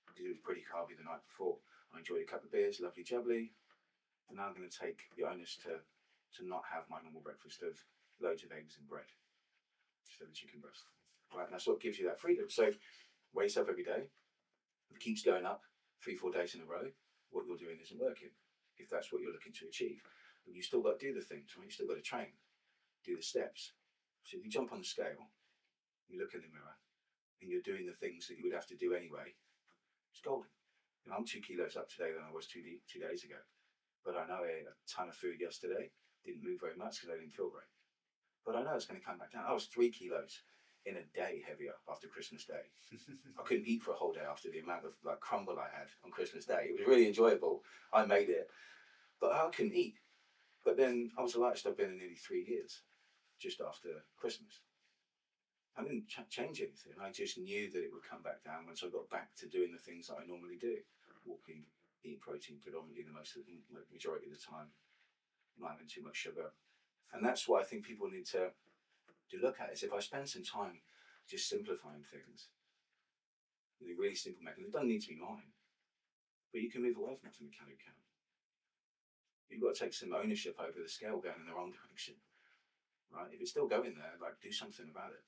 because it was pretty carby the night before. I enjoyed a couple of beers, lovely jubbly, and now I'm going to take the onus to not have my normal breakfast of loads of eggs and bread instead of chicken breast. Right, and that's what gives you that freedom. So weigh yourself every day. If it keeps going up 3-4 days in a row, what you're doing isn't working. If that's what you're looking to achieve. But you still got to do the things, right? You still got to train, do the steps. So if you jump on the scale, you look in the mirror, and you're doing the things that you would have to do anyway, it's golden. You know, I'm 2 kilos up today than I was 2 days ago. But I know I ate a ton of food yesterday, didn't move very much because I didn't feel great. But I know it's going to come back down. I was 3 kilos in a day heavier after Christmas Day. I couldn't eat for a whole day after the amount of crumble I had on Christmas Day. It was really enjoyable. I made it, but I couldn't eat. But then I was the lightest I've been in nearly 3 years, just after Christmas. I didn't change anything. I just knew that it would come back down once I got back to doing the things that I normally do. Walking, eating protein predominantly the majority of the time, not having too much sugar. And that's why I think people need to to look at is if I spend some time just simplifying things, with a really simple mechanism, it doesn't need to be mine, but you can move away from the calorie count. You've got to take some ownership over the scale going in the wrong direction, right? If it's still going there, like, do something about it.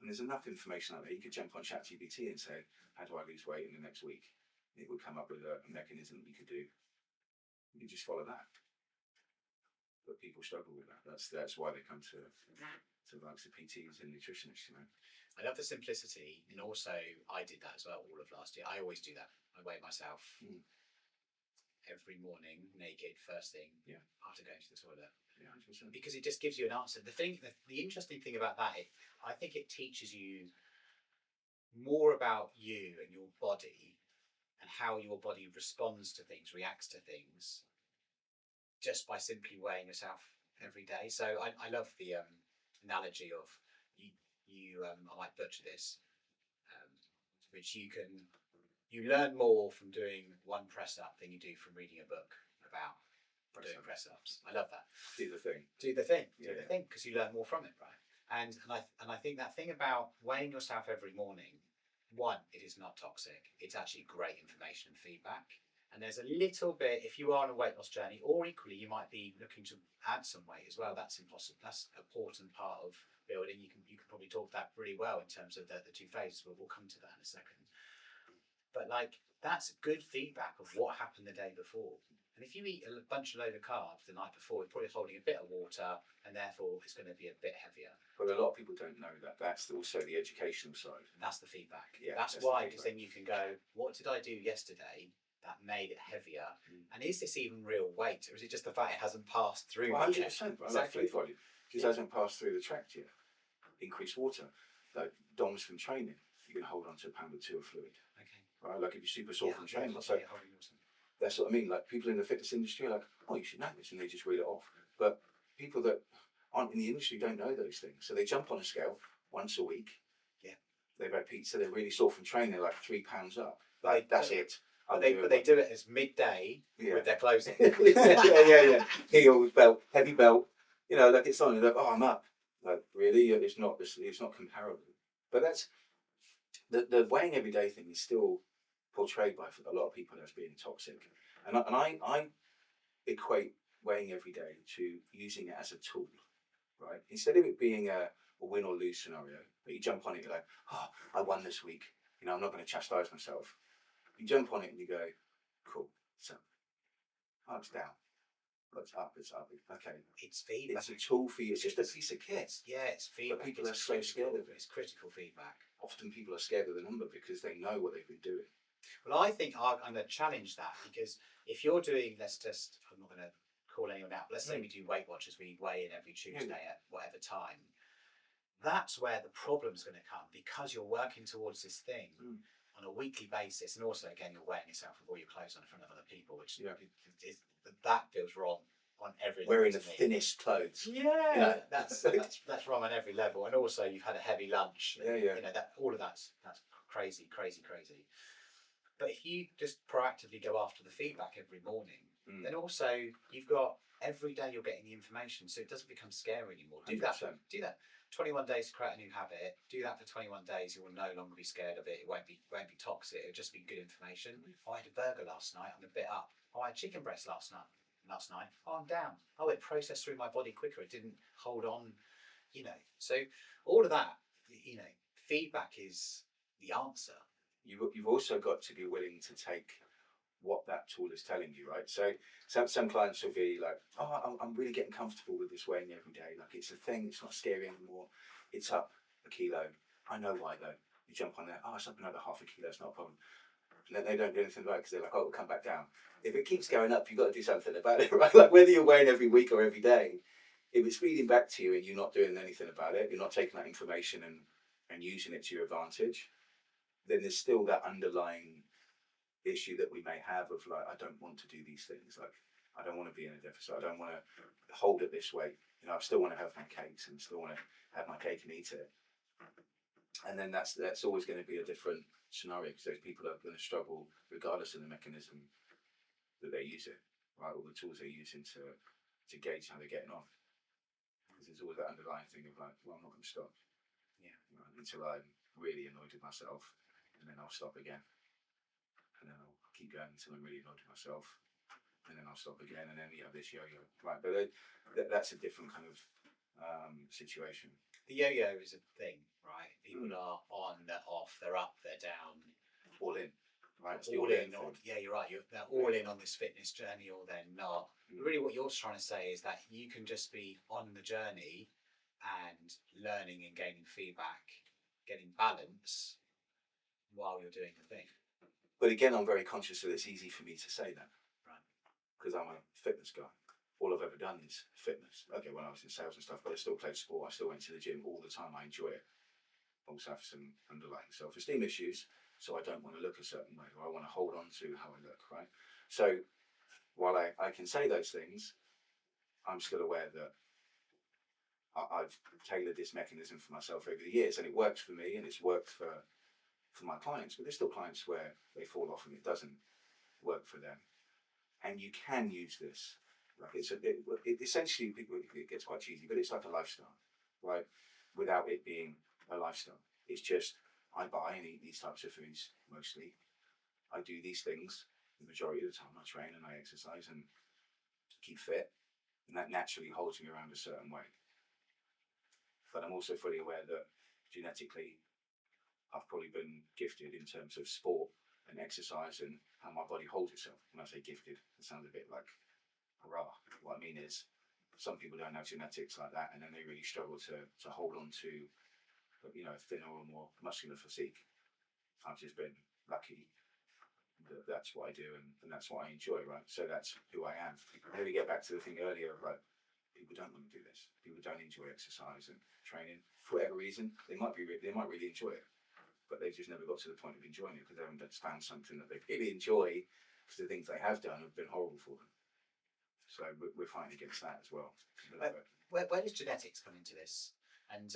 And there's enough information out there. You could jump on ChatGPT and say, how do I lose weight in the next week? It would come up with a mechanism that you could do. You can just follow that. But people struggle with that. That's why they come to like the PTs and nutritionists, you know. I love the simplicity, and also I did that as well all of last year. I always do that. I weigh myself every morning, naked, first thing, after going to the toilet. Yeah, 100%. Because it just gives you an answer. The interesting thing about that, I think it teaches you more about you and your body and how your body responds to things, reacts to things, just by simply weighing yourself every day. So I love the analogy of I might butcher this, which you learn more from doing one press up than you do from reading a book about doing press ups. I love that. Do the thing. Do the thing, because you learn more from it, right? And I think that thing about weighing yourself every morning, one, it is not toxic. It's actually great information and feedback. And there's a little bit, if you are on a weight loss journey, or equally you might be looking to add some weight as well. That's impossible. That's an important part of building. You can probably talk that pretty well in terms of the two phases. We'll come to that in a second. But like, that's good feedback of what happened the day before. And if you eat a load of carbs the night before, you're probably holding a bit of water, and therefore it's going to be a bit heavier. But a lot of people don't know that. That's also the educational side. That's the feedback. Yeah, that's why, because then you can go, what did I do yesterday that made it heavier? And is this even real weight, or is it just the fact it hasn't passed through? 100%. Exactly. Like fluid volume. Just hasn't passed through the tract yet. Increased water. Like DOMs from training, you can hold on to a pound or two of fluid. Okay. Right? Like if you're super sore from training. So that's what I mean. Like people in the fitness industry are like, oh, you should know this, and they just read it off. But people that aren't in the industry don't know those things. So they jump on a scale once a week. Yeah. They've had pizza, they're really sore from training, they're like 3 pounds up. Like, that's it. But they do it as midday with their clothes on. yeah. Heels, belt, heavy belt. You know, like it's on, like, oh, I'm up. Like, really? It's not comparable. But that's the weighing everyday thing is still portrayed by a lot of people as being toxic. And I equate weighing every day to using it as a tool, right? Instead of it being a win or lose scenario, that you jump on it, you're like, oh, I won this week. You know, I'm not going to chastise myself. You jump on it and you go, cool, so, oh, it's down. It's up, okay. It's feedback. It's a tool for you. It's just a piece of kit. Yeah, it's feedback. But people are so scared of it. It's critical feedback. Often people are scared of the number because they know what they've been doing. Well, I think I'm going to challenge that, because if you're doing, I'm not going to call anyone out, but let's say we do Weight Watchers, we weigh in every Tuesday at whatever time. That's where the problem's going to come, because you're working towards this thing on a weekly basis, and also, again, you're weighing yourself with all your clothes on in front of other people, which that feels wrong on every level. Wearing the thinnest clothes. Yeah, you know, that's wrong on every level, and also you've had a heavy lunch. Yeah. You know, all of that's crazy. But if you just proactively go after the feedback every morning, then also you've got every day you're getting the information, so it doesn't become scary anymore. Do 100%. that. 21 days to create a new habit. Do that for 21 days. You will no longer be scared of it. It won't be toxic. It'll just be good information. Oh, I had a burger last night. I'm a bit up. Oh, I had chicken breast last night. Oh, I'm down. Oh, it processed through my body quicker. It didn't hold on. You know. So all of that. You know, feedback is the answer. You've also got to be willing to take what that tool is telling you, right? So some clients will be like, oh, I'm really getting comfortable with this weighing every day. Like, it's a thing, it's not scary anymore. It's up a kilo. I know why though. You jump on there, oh, it's up another half a kilo, it's not a problem. And then they don't do anything about it because they're like, oh, it'll come back down. If it keeps going up, you've got to do something about it, right? Like, whether you're weighing every week or every day, if it's feeding back to you and you're not doing anything about it, you're not taking that information and using it to your advantage, then there's still that underlying issue that we may have of like, I don't want to do these things. Like, I don't want to be in a deficit. I don't want to hold it this way. You know, I still want to have my cakes and still want to have my cake and eat it. And then that's always going to be a different scenario, because those people are going to struggle regardless of the mechanism that they're using, right? All the tools they're using to gauge how they're getting on. Because there's always that underlying thing of like, well, I'm not going to stop. Yeah. Right, until I'm really annoyed with myself, and then I'll stop again. And then I'll keep going until I'm really annoyed with myself, and then I'll stop again, and then you have this yo-yo. Right, but that's a different kind of situation. The yo-yo is a thing, right? People are on, they're off, they're up, they're down. All in. Right, it's all in on, yeah, you're right. They're all in on this fitness journey, or they're not. Really, what you're trying to say is that you can just be on the journey and learning and gaining feedback, getting balance while you're doing the thing. But again, I'm very conscious that it's easy for me to say that, right? Because I'm a fitness guy. All I've ever done is fitness. Okay, when I was in sales and stuff, but I still played sport. I still went to the gym all the time. I enjoy it. I also have some underlying self-esteem issues. So I don't want to look a certain way, or I want to hold on to how I look, right? So while I can say those things, I'm still aware that I've tailored this mechanism for myself over the years, and it works for me, and it's worked for my clients. But there's still clients where they fall off and it doesn't work for them. And you can use this. Like essentially, it gets quite cheesy, but it's like a lifestyle, right? Without it being a lifestyle, it's just I buy and eat these types of foods mostly. I do these things the majority of the time. I train and I exercise and keep fit, and that naturally holds me around a certain way. But I'm also fully aware that genetically, I've probably been gifted in terms of sport and exercise and how my body holds itself. When I say gifted, it sounds a bit like hurrah. What I mean is, some people don't have genetics like that, and then they really struggle to hold on to, a thinner or more muscular physique. I've just been lucky that that's what I do, and that's what I enjoy, right? So that's who I am. And then we get back to the thing earlier of like, people don't want to do this. People don't enjoy exercise and training for whatever reason. They might really enjoy it, but they've just never got to the point of enjoying it because they haven't found something that they really enjoy, because the things they have done have been horrible for them. So we're fighting against that as well. Where does genetics come into this? And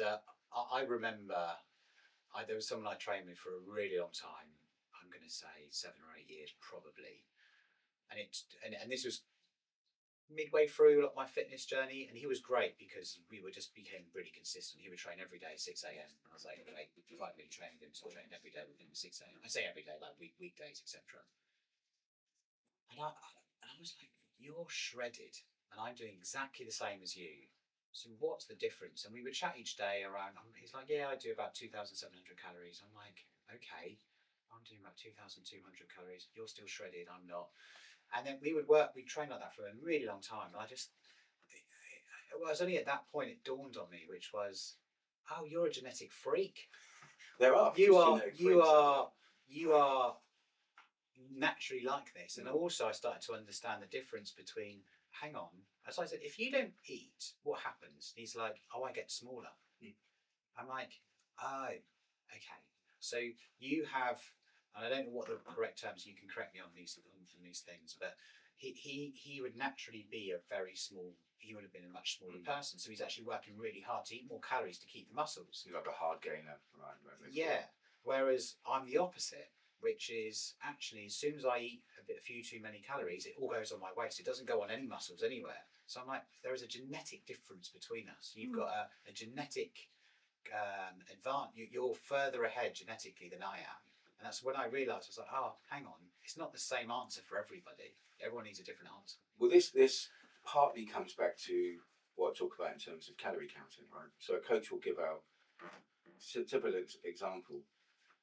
I remember there was someone I trained with for a really long time. I'm going to say 7 or 8 years probably, and this was midway through my fitness journey, and he was great because we became really consistent. He would train every day 6 a.m. I was like, okay, if I really train with him, so I trained every day with him 6 a.m. I say every day, like weekdays, etc. And I was like, you're shredded, and I'm doing exactly the same as you. So what's the difference? And we would chat each day around. He's like, yeah, I do about 2,700 calories. I'm like, okay, I'm doing about 2,200 calories. You're still shredded. I'm not. And then we'd train like that for a really long time. And it was only at that point it dawned on me, which was, oh, you're a genetic freak. You are naturally like this. And also I started to understand the difference between, hang on, as I said, if you don't eat, what happens? He's like, oh, I get smaller. I'm like, oh, okay. So you have, and I don't know what the correct terms, you can correct me on these things, but he would naturally be he would have been a much smaller person. So he's actually working really hard to eat more calories to keep the muscles. He's like a hard gainer, right? Yeah. Whereas I'm the opposite, which is actually as soon as I eat a few too many calories, it all goes on my waist. It doesn't go on any muscles anywhere. So I'm like, there is a genetic difference between us. You've got a genetic advantage. You're further ahead genetically than I am. And that's when I realised, I was like, oh, hang on, it's not the same answer for everybody. Everyone needs a different answer. Well, this partly comes back to what I talk about in terms of calorie counting, right? So a coach will give out a typical example.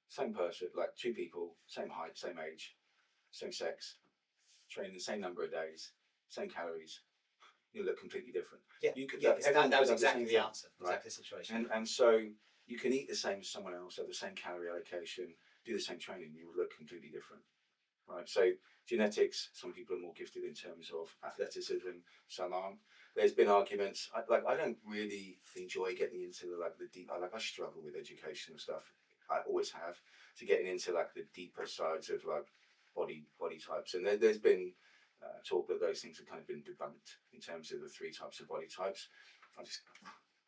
Same person, like two people, same height, same age, same sex, training the same number of days, same calories. You look completely different. Yeah, that was exactly the answer. Right? Exactly the situation. And so you can eat the same as someone else, have the same calorie allocation, do the same training, you will look completely different. Right? So genetics, some people are more gifted in terms of athleticism, some aren't. There's been arguments. I don't really enjoy getting into the deep. I struggle with educational stuff. I always have, to getting into the deeper sides of body types. And there's been talk that those things have kind of been debunked in terms of the 3 types of body types. I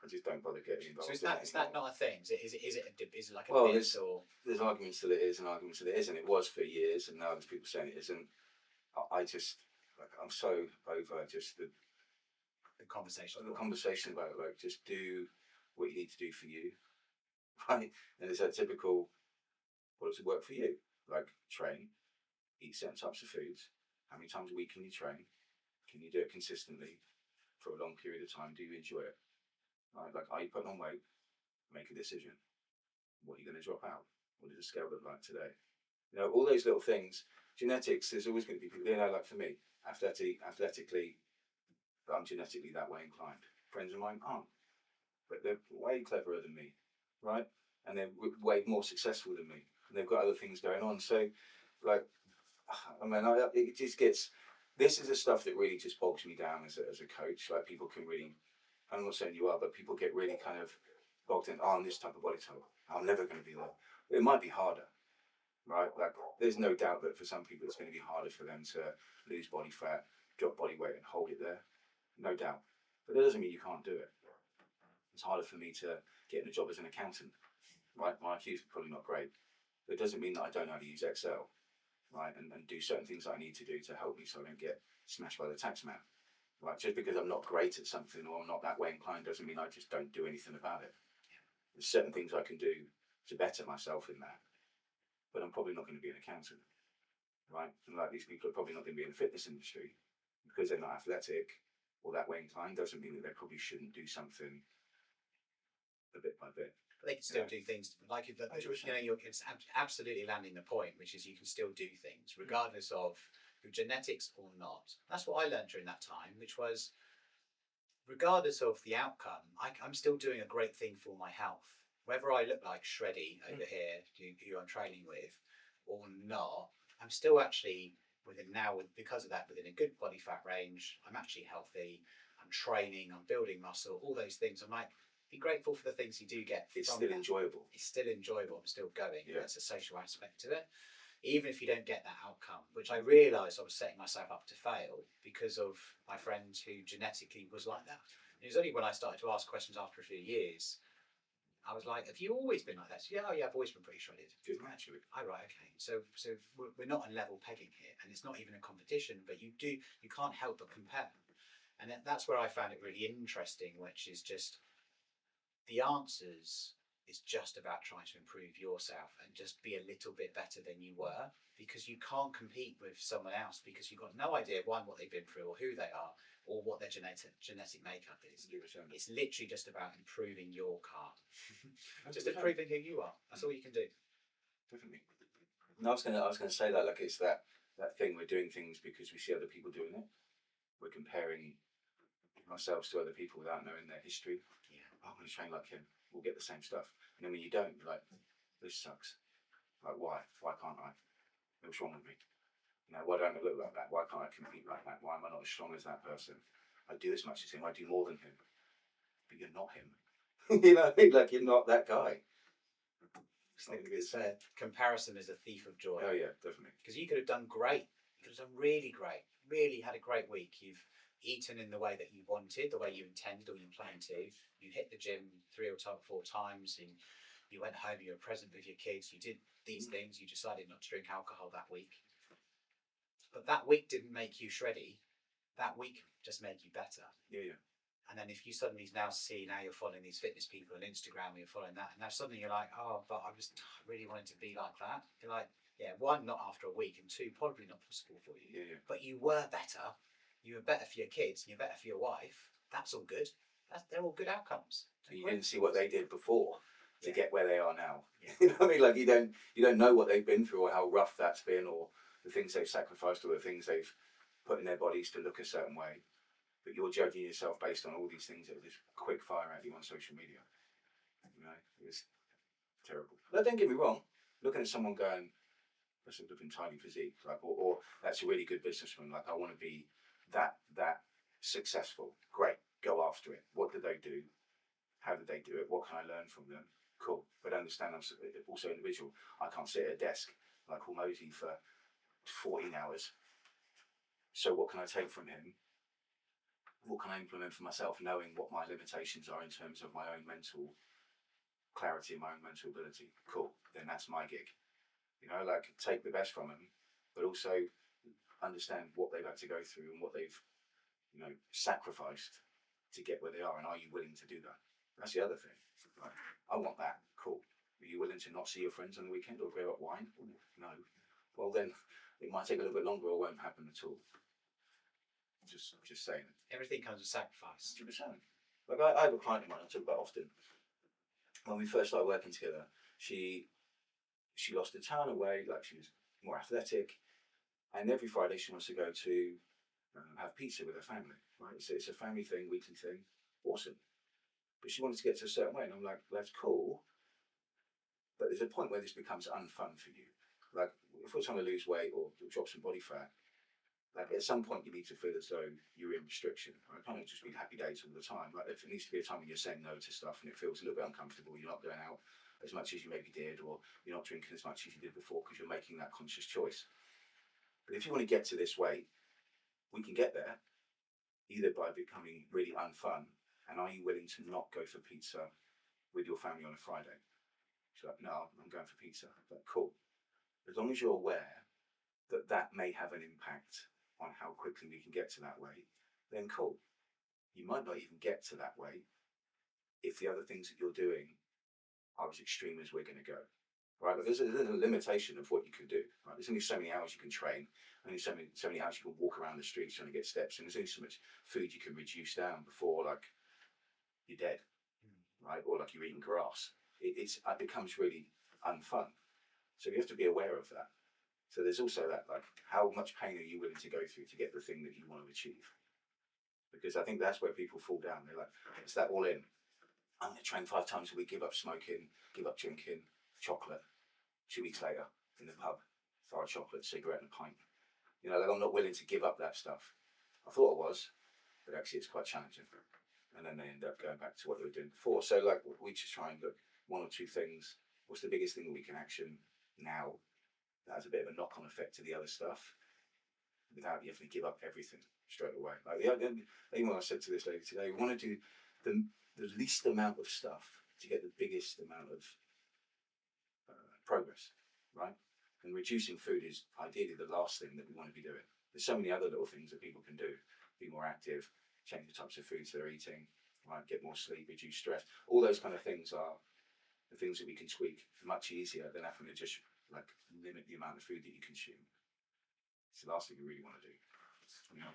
just don't bother getting involved. So is that not a thing? Is it like a myth, or there's arguments that it is and arguments that it isn't. It was for years, and now there's people saying it isn't. I'm so over just the conversation. The conversation about it, like, just do what you need to do for you, right? And it's that typical, what does it work for you? Like, train, eat certain types of foods. How many times a week can you train? Can you do it consistently for a long period of time? Do you enjoy it? Right? Like, are you putting on weight? Make a decision. What are you going to drop out? What does the scale look like today? You know, all those little things. Genetics, there's always going to be people, you know, like for me, athletically, I'm genetically that way inclined. Friends of mine aren't, but they're way cleverer than me, right? And they're way more successful than me. And they've got other things going on. So, like, I mean, it just gets. This is the stuff that really just bogs me down as a coach. Like, people can really. I'm not saying you are, but people get really kind of bogged in. Oh, I'm this type of body type. I'm never going to be there. It might be harder, right? Like, there's no doubt that for some people it's going to be harder for them to lose body fat, drop body weight, and hold it there. No doubt. But that doesn't mean you can't do it. It's harder for me to get in a job as an accountant, right? My IQ is probably not great. But it doesn't mean that I don't know how to use Excel, right? And do certain things that I need to do to help me so I don't get smashed by the tax man, right? Just because I'm not great at something or I'm not that way inclined doesn't mean I just don't do anything about it. There's certain things I can do to better myself in that, but I'm probably not going to be an accountant, right? And like, these people are probably not going to be in the fitness industry because they're not athletic or that way inclined doesn't mean that they probably shouldn't do something a bit by bit. But they can still do things like, you know, it's absolutely landing the point, which is you can still do things regardless of your genetics or not. That's what I learned during that time, which was regardless of the outcome, I'm still doing a great thing for my health. Whether I look like Shreddy over here, who I'm training with, or not, I'm still actually because of that, within a good body fat range. I'm actually healthy. I'm training. I'm building muscle. All those things. I'm like, be grateful for the things you do get. It's still enjoyable. It's still enjoyable. I'm still going. Yeah. There's a social aspect to it. Even if you don't get that outcome, which I realised I was setting myself up to fail because of my friend who genetically was like that. And it was only when I started to ask questions after a few years, I was like, have you always been like that? So, yeah, I've always been pretty shredded. Good, actually. Oh, right, okay. So we're not on level pegging here, and it's not even a competition, but you can't help but compare. And that's where I found it really interesting, which is just the answers is just about trying to improve yourself and just be a little bit better than you were, because you can't compete with someone else because you've got no idea, one, what they've been through or who they are or what their genetic makeup is. It's literally just about improving your car. Just improving who you are. That's all you can do. Definitely. No, I was gonna say that, like, it's that thing, we're doing things because we see other people doing it. We're comparing ourselves to other people without knowing their history. Yeah. I'm going to train like him. We'll get the same stuff. And then when you don't, you're like, this sucks. Like, why? Why can't I? What's wrong with me? You know, why don't I look like that? Why can't I compete like that? Why am I not as strong as that person? I do as much as him. I do more than him. But you're not him. You know, like, you're not that guy. It's not going to be the same. Comparison is a thief of joy. Oh yeah, definitely. Because you could have done great. You could have done really great. Really had a great week. You've eaten in the way that you wanted, the way you intended or you planned to. You hit the gym 3 or 4 times, and you went home, you were present with your kids, you did these things, you decided not to drink alcohol that week. But that week didn't make you shreddy. That week just made you better. Yeah, yeah. And then if you suddenly now you're following these fitness people on Instagram, and you're following that, and now suddenly you're like, oh, but I really wanted to be like that. You're like, yeah, one, not after a week, and two, probably not possible for you. Yeah, yeah. But you were better. You were better for your kids, and you're better for your wife. That's all good. They're all good outcomes. And you didn't see what they did before to Yeah. get where they are now. Yeah. You know what I mean? Like, you don't know what they've been through or how rough that's been or the things they've sacrificed or the things they've put in their bodies to look a certain way. But you're judging yourself based on all these things that are just quick fire at you on social media. You know, it's terrible. But don't get me wrong, looking at someone going, that's a looking tiny physique, like, or that's a really good businessman, like, I want to be that successful. Great, go after it. What did they do? How did they do it? What can I learn from them? Cool. But understand I'm also individual. I can't sit at a desk like Hormozy for 14 hours. So what can I take from him? What can I implement for myself, knowing what my limitations are in terms of my own mental clarity and my own mental ability? Cool. Then that's my gig. You know, like, take the best from them, but also understand what they've had to go through and what they've, you know, sacrificed to get where they are, and are you willing to do that? That's the other thing. Like, I want that. Cool. Are you willing to not see your friends on the weekend or go out wine? Ooh, no. Well, then it might take a little bit longer or won't happen at all. Just saying it. Everything comes with sacrifice. 100%. Like I have a client of mine I talk about often. When we first started working together, she lost a ton of weight. Like, she was more athletic, and every Friday she wants to go to have pizza with her family. Right? It's a family thing, weekly thing. Awesome. But she wanted to get to a certain weight, and I'm like, that's cool. But there's a point where this becomes unfun for you. Like, if we're trying to lose weight or drop some body fat, like, at some point you need to feel as though you're in restriction. Right? It can't just be happy days all the time. Like, if it needs to be a time when you're saying no to stuff and it feels a little bit uncomfortable, you're not going out as much as you maybe did, or you're not drinking as much as you did before because you're making that conscious choice. But if you want to get to this weight, we can get there either by becoming really unfun, and are you willing to not go for pizza with your family on a Friday? She's like, no, I'm going for pizza. I'm like, cool. As long as you're aware that that may have an impact on how quickly we can get to that weight, then cool. You might not even get to that weight if the other things that you're doing are as extreme as we're going to go. Right? But there's a limitation of what you can do. Right? There's only so many hours you can train, only so many hours you can walk around the streets trying to get steps, and there's only so much food you can reduce down before, like, you're dead, right? Or like you're eating grass. It becomes really unfun. So you have to be aware of that. So there's also that, like, how much pain are you willing to go through to get the thing that you want to achieve? Because I think that's where people fall down. They're like, it's that all in. I'm going to train 5 times a week, give up smoking, give up drinking, chocolate. 2 weeks later, in the pub, throw a chocolate, cigarette, and a pint. You know, like, I'm not willing to give up that stuff. I thought I was, but actually it's quite challenging. And then they end up going back to what they were doing before. So, like, we just try and look 1 or 2 things. What's the biggest thing that we can action now that has a bit of a knock-on effect to the other stuff, without you having to give up everything straight away? Like, even when I said to this lady today, we want to do the least amount of stuff to get the biggest amount of progress, right? And reducing food is ideally the last thing that we want to be doing. There's so many other little things that people can do: be more active, change the types of foods they're eating, right? Get more sleep, reduce stress. All those kind of things are the things that we can tweak much easier than having to just, like, limit the amount of food that you consume. It's the last thing you really want to do. You know?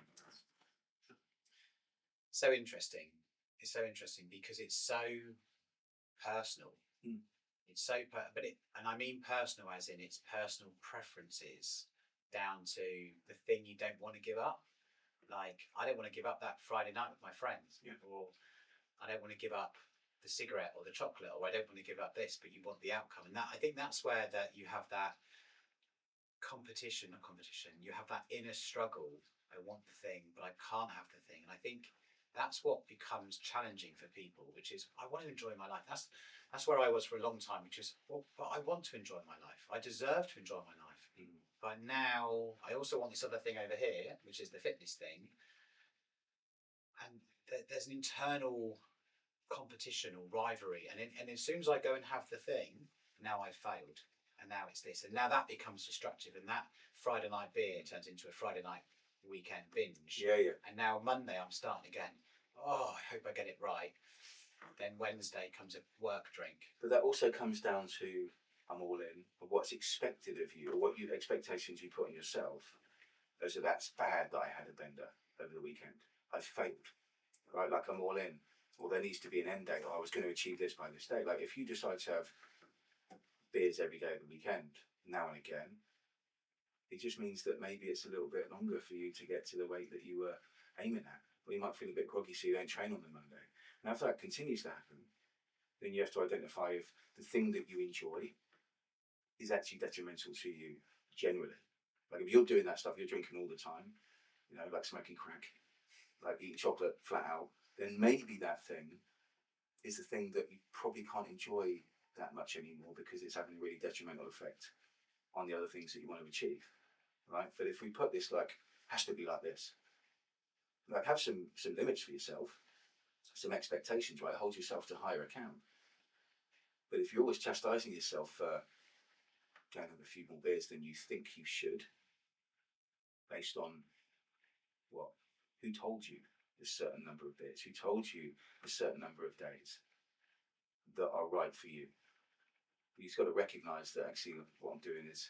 So interesting. It's so interesting because it's so personal. It's so and I mean personal as in it's personal preferences down to the thing you don't want to give up. Like, I don't want to give up that Friday night with my friends, or I don't want to give up the cigarette or the chocolate, or I don't want to give up this, but you want the outcome. And that, I think that's where that you have that not competition, you have that inner struggle. I want the thing, but I can't have the thing. And I think that's what becomes challenging for people, which is, I want to enjoy my life. That's where I was for a long time, which is, well, but I want to enjoy my life. I deserve to enjoy my life. But now I also want this other thing over here, which is the fitness thing. And there's an internal competition or rivalry. And as soon as I go and have the thing, now I've failed. And now it's this. And now that becomes destructive. And that Friday night beer turns into a Friday night weekend binge. Yeah. And now Monday I'm starting again. Oh, I hope I get it right. Then Wednesday comes a work drink. But that also comes down to, I'm all in, of what's expected of you, or what expectations you put on yourself. So that's bad that I had a bender over the weekend. I failed, right? Like, I'm all in. Or there needs to be an end date, or I was going to achieve this by this date. Like, if you decide to have beers every day of the weekend, now and again, it just means that maybe it's a little bit longer for you to get to the weight that you were aiming at. Or you might feel a bit groggy, so you don't train on the Monday. Now, if that continues to happen, then you have to identify if the thing that you enjoy is actually detrimental to you generally. Like, if you're doing that stuff, you're drinking all the time, you know, like smoking crack, like eating chocolate flat out, then maybe that thing is the thing that you probably can't enjoy that much anymore, because it's having a really detrimental effect on the other things that you want to achieve, right? But if we put this, like, has to be like this, like, have some limits for yourself, some expectations, right? Hold yourself to higher account. But if you're always chastising yourself for going have a few more beers than you think you should, based on what? Who told you a certain number of beers, who told you a certain number of days that are right for you. You've got to recognise that actually what I'm doing is,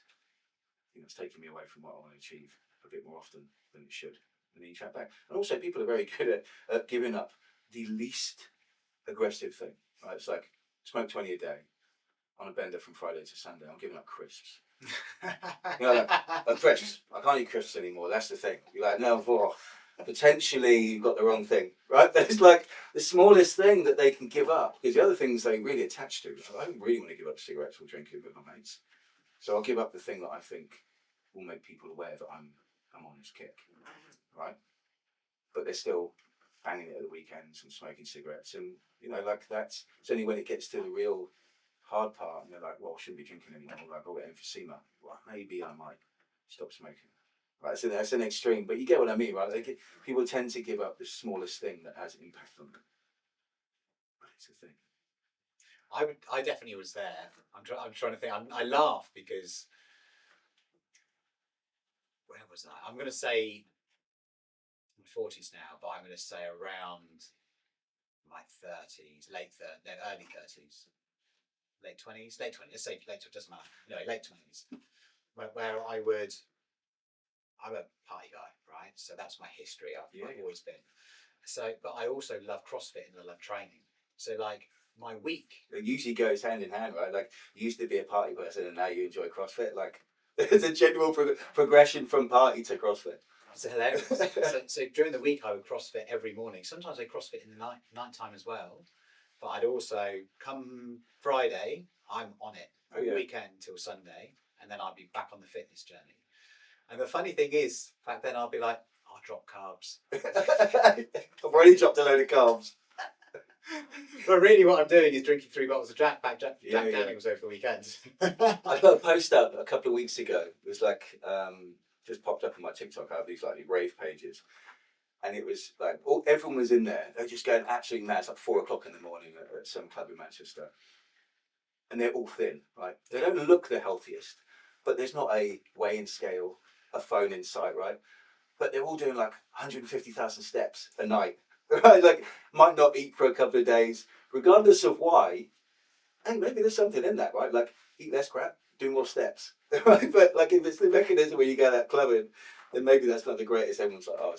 it's taking me away from what I want to achieve a bit more often than it should. And then you track back. And also, people are very good at giving up the least aggressive thing. Right? It's like smoke 20 a day on a bender from Friday to Sunday. I'm giving up crisps. Crisps. I can't eat crisps anymore. That's the thing. You're like, no, potentially you've got the wrong thing, right? That's like the smallest thing that they can give up, because the other things they really attach to. I don't really want to give up cigarettes or drinking with my mates, so I'll give up the thing that I think will make people aware that I'm on this kick, right? But they're still banging it at the weekends and smoking cigarettes, and that's it's only when it gets to the real hard part and they're like, well, I shouldn't be drinking anymore, like I'll get emphysema. Well, maybe I might stop smoking. Right, so that's an extreme, but you get what I mean, right? People tend to give up the smallest thing that has impact on them. But it's a thing. I definitely was there. I'm trying to think. I laugh because where was I? I'm going to say I'm 40s now, but I'm going to say around my 30s, early 30s, late 20s, let's say late, it doesn't matter. No, late 20s, where I'm a party guy, right? So that's my history. I've always been. So, but I also love CrossFit and I love training. So, like my week, it usually goes hand in hand, right? Like you used to be a party person and now you enjoy CrossFit. Like there's a general progression from party to CrossFit. It's hilarious. so during the week I would CrossFit every morning. Sometimes I CrossFit in the night time as well. But I'd also come Friday, I'm on it all weekend till Sunday, and then I'd be back on the fitness journey. And the funny thing is, back then I'll be like, I'll drop carbs. I've already dropped a load of carbs. But really what I'm doing is drinking 3 bottles of Jack Daniels over the weekend. I got a post up a couple of weeks ago. It was like, just popped up on my TikTok. I have these like rave pages. And it was like, everyone was in there. They're just going absolutely mad. It's like 4 o'clock in the morning at some club in Manchester. And they're all thin, right? They don't look the healthiest, but there's not a weighing scale, a phone in sight, right? But they're all doing like 150,000 steps a night, right? Like, might not eat for a couple of days, regardless of why. And maybe there's something in that, right? Like, eat less crap, do more steps, right? But like, if it's the mechanism where you go out clubbing, then maybe that's not the greatest. Everyone's like, are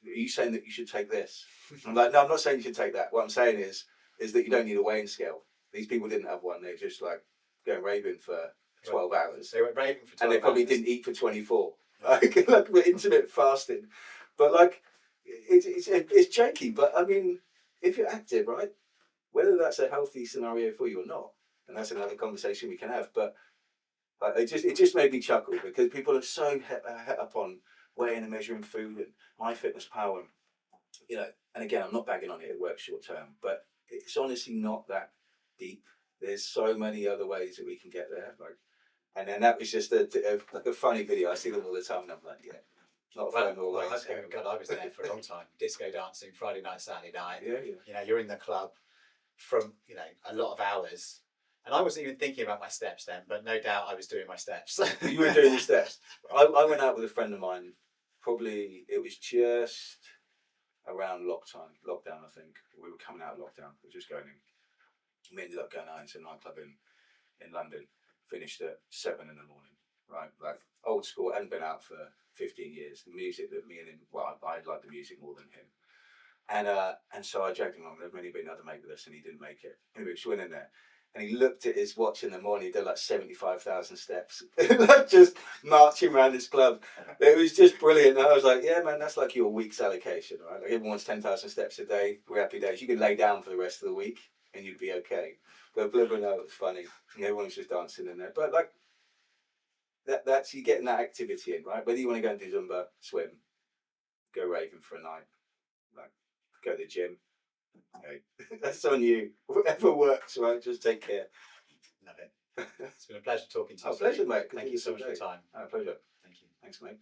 you saying that you should take this? I'm like, no, I'm not saying you should take that. What I'm saying is that you don't need a weighing scale. These people didn't have one. They're just like going raving for 12 hours. They went raving for 12 hours. And they probably didn't eat for 24. Like with intermittent fasting. But like, it's janky. But I mean, if you're active, right, whether that's a healthy scenario for you or not, and that's another conversation we can have. But it just made me chuckle because people are so het up on weighing and measuring food and MyFitnessPal, and and again, I'm not bagging on it. It works short term, but it's honestly not that deep. There's so many other ways that we can get there. Like, and then that was just a funny video. I see them all the time, and I'm like, yeah, not fun always. God, I was there for a long time. Disco dancing, Friday night, Saturday night. Yeah. You're in the club from a lot of hours. And I wasn't even thinking about my steps then, but no doubt I was doing my steps. You were doing the steps. I went out with a friend of mine, probably it was just around lockdown, I think. We were coming out of lockdown, we were just going in. We ended up going out into a nightclub in London, finished at 7 in the morning, right? Like old school, hadn't been out for 15 years. The music that me and him, I liked the music more than him. And so I dragged him along. There'd only been another mate with us and he didn't make it. Anyway, we just went in there. And he looked at his watch in the morning, he did like 75,000 steps, like just marching around this club. It was just brilliant. And I was like, yeah, man, that's like your week's allocation, right? Like everyone wants 10,000 steps a day, we're happy days. You can lay down for the rest of the week and you'd be okay. But blah, blah, blah, it was funny. And everyone's just dancing in there. But like, that's you getting that activity in, right? Whether you want to go and do Zumba, swim, go raving for a night, like go to the gym. Okay. That's on you. Whatever works, right? Just take care. Love it. It's been a pleasure talking to you. Pleasure, mate. Thank you so much for your time. Pleasure. Thank you. Thanks, mate.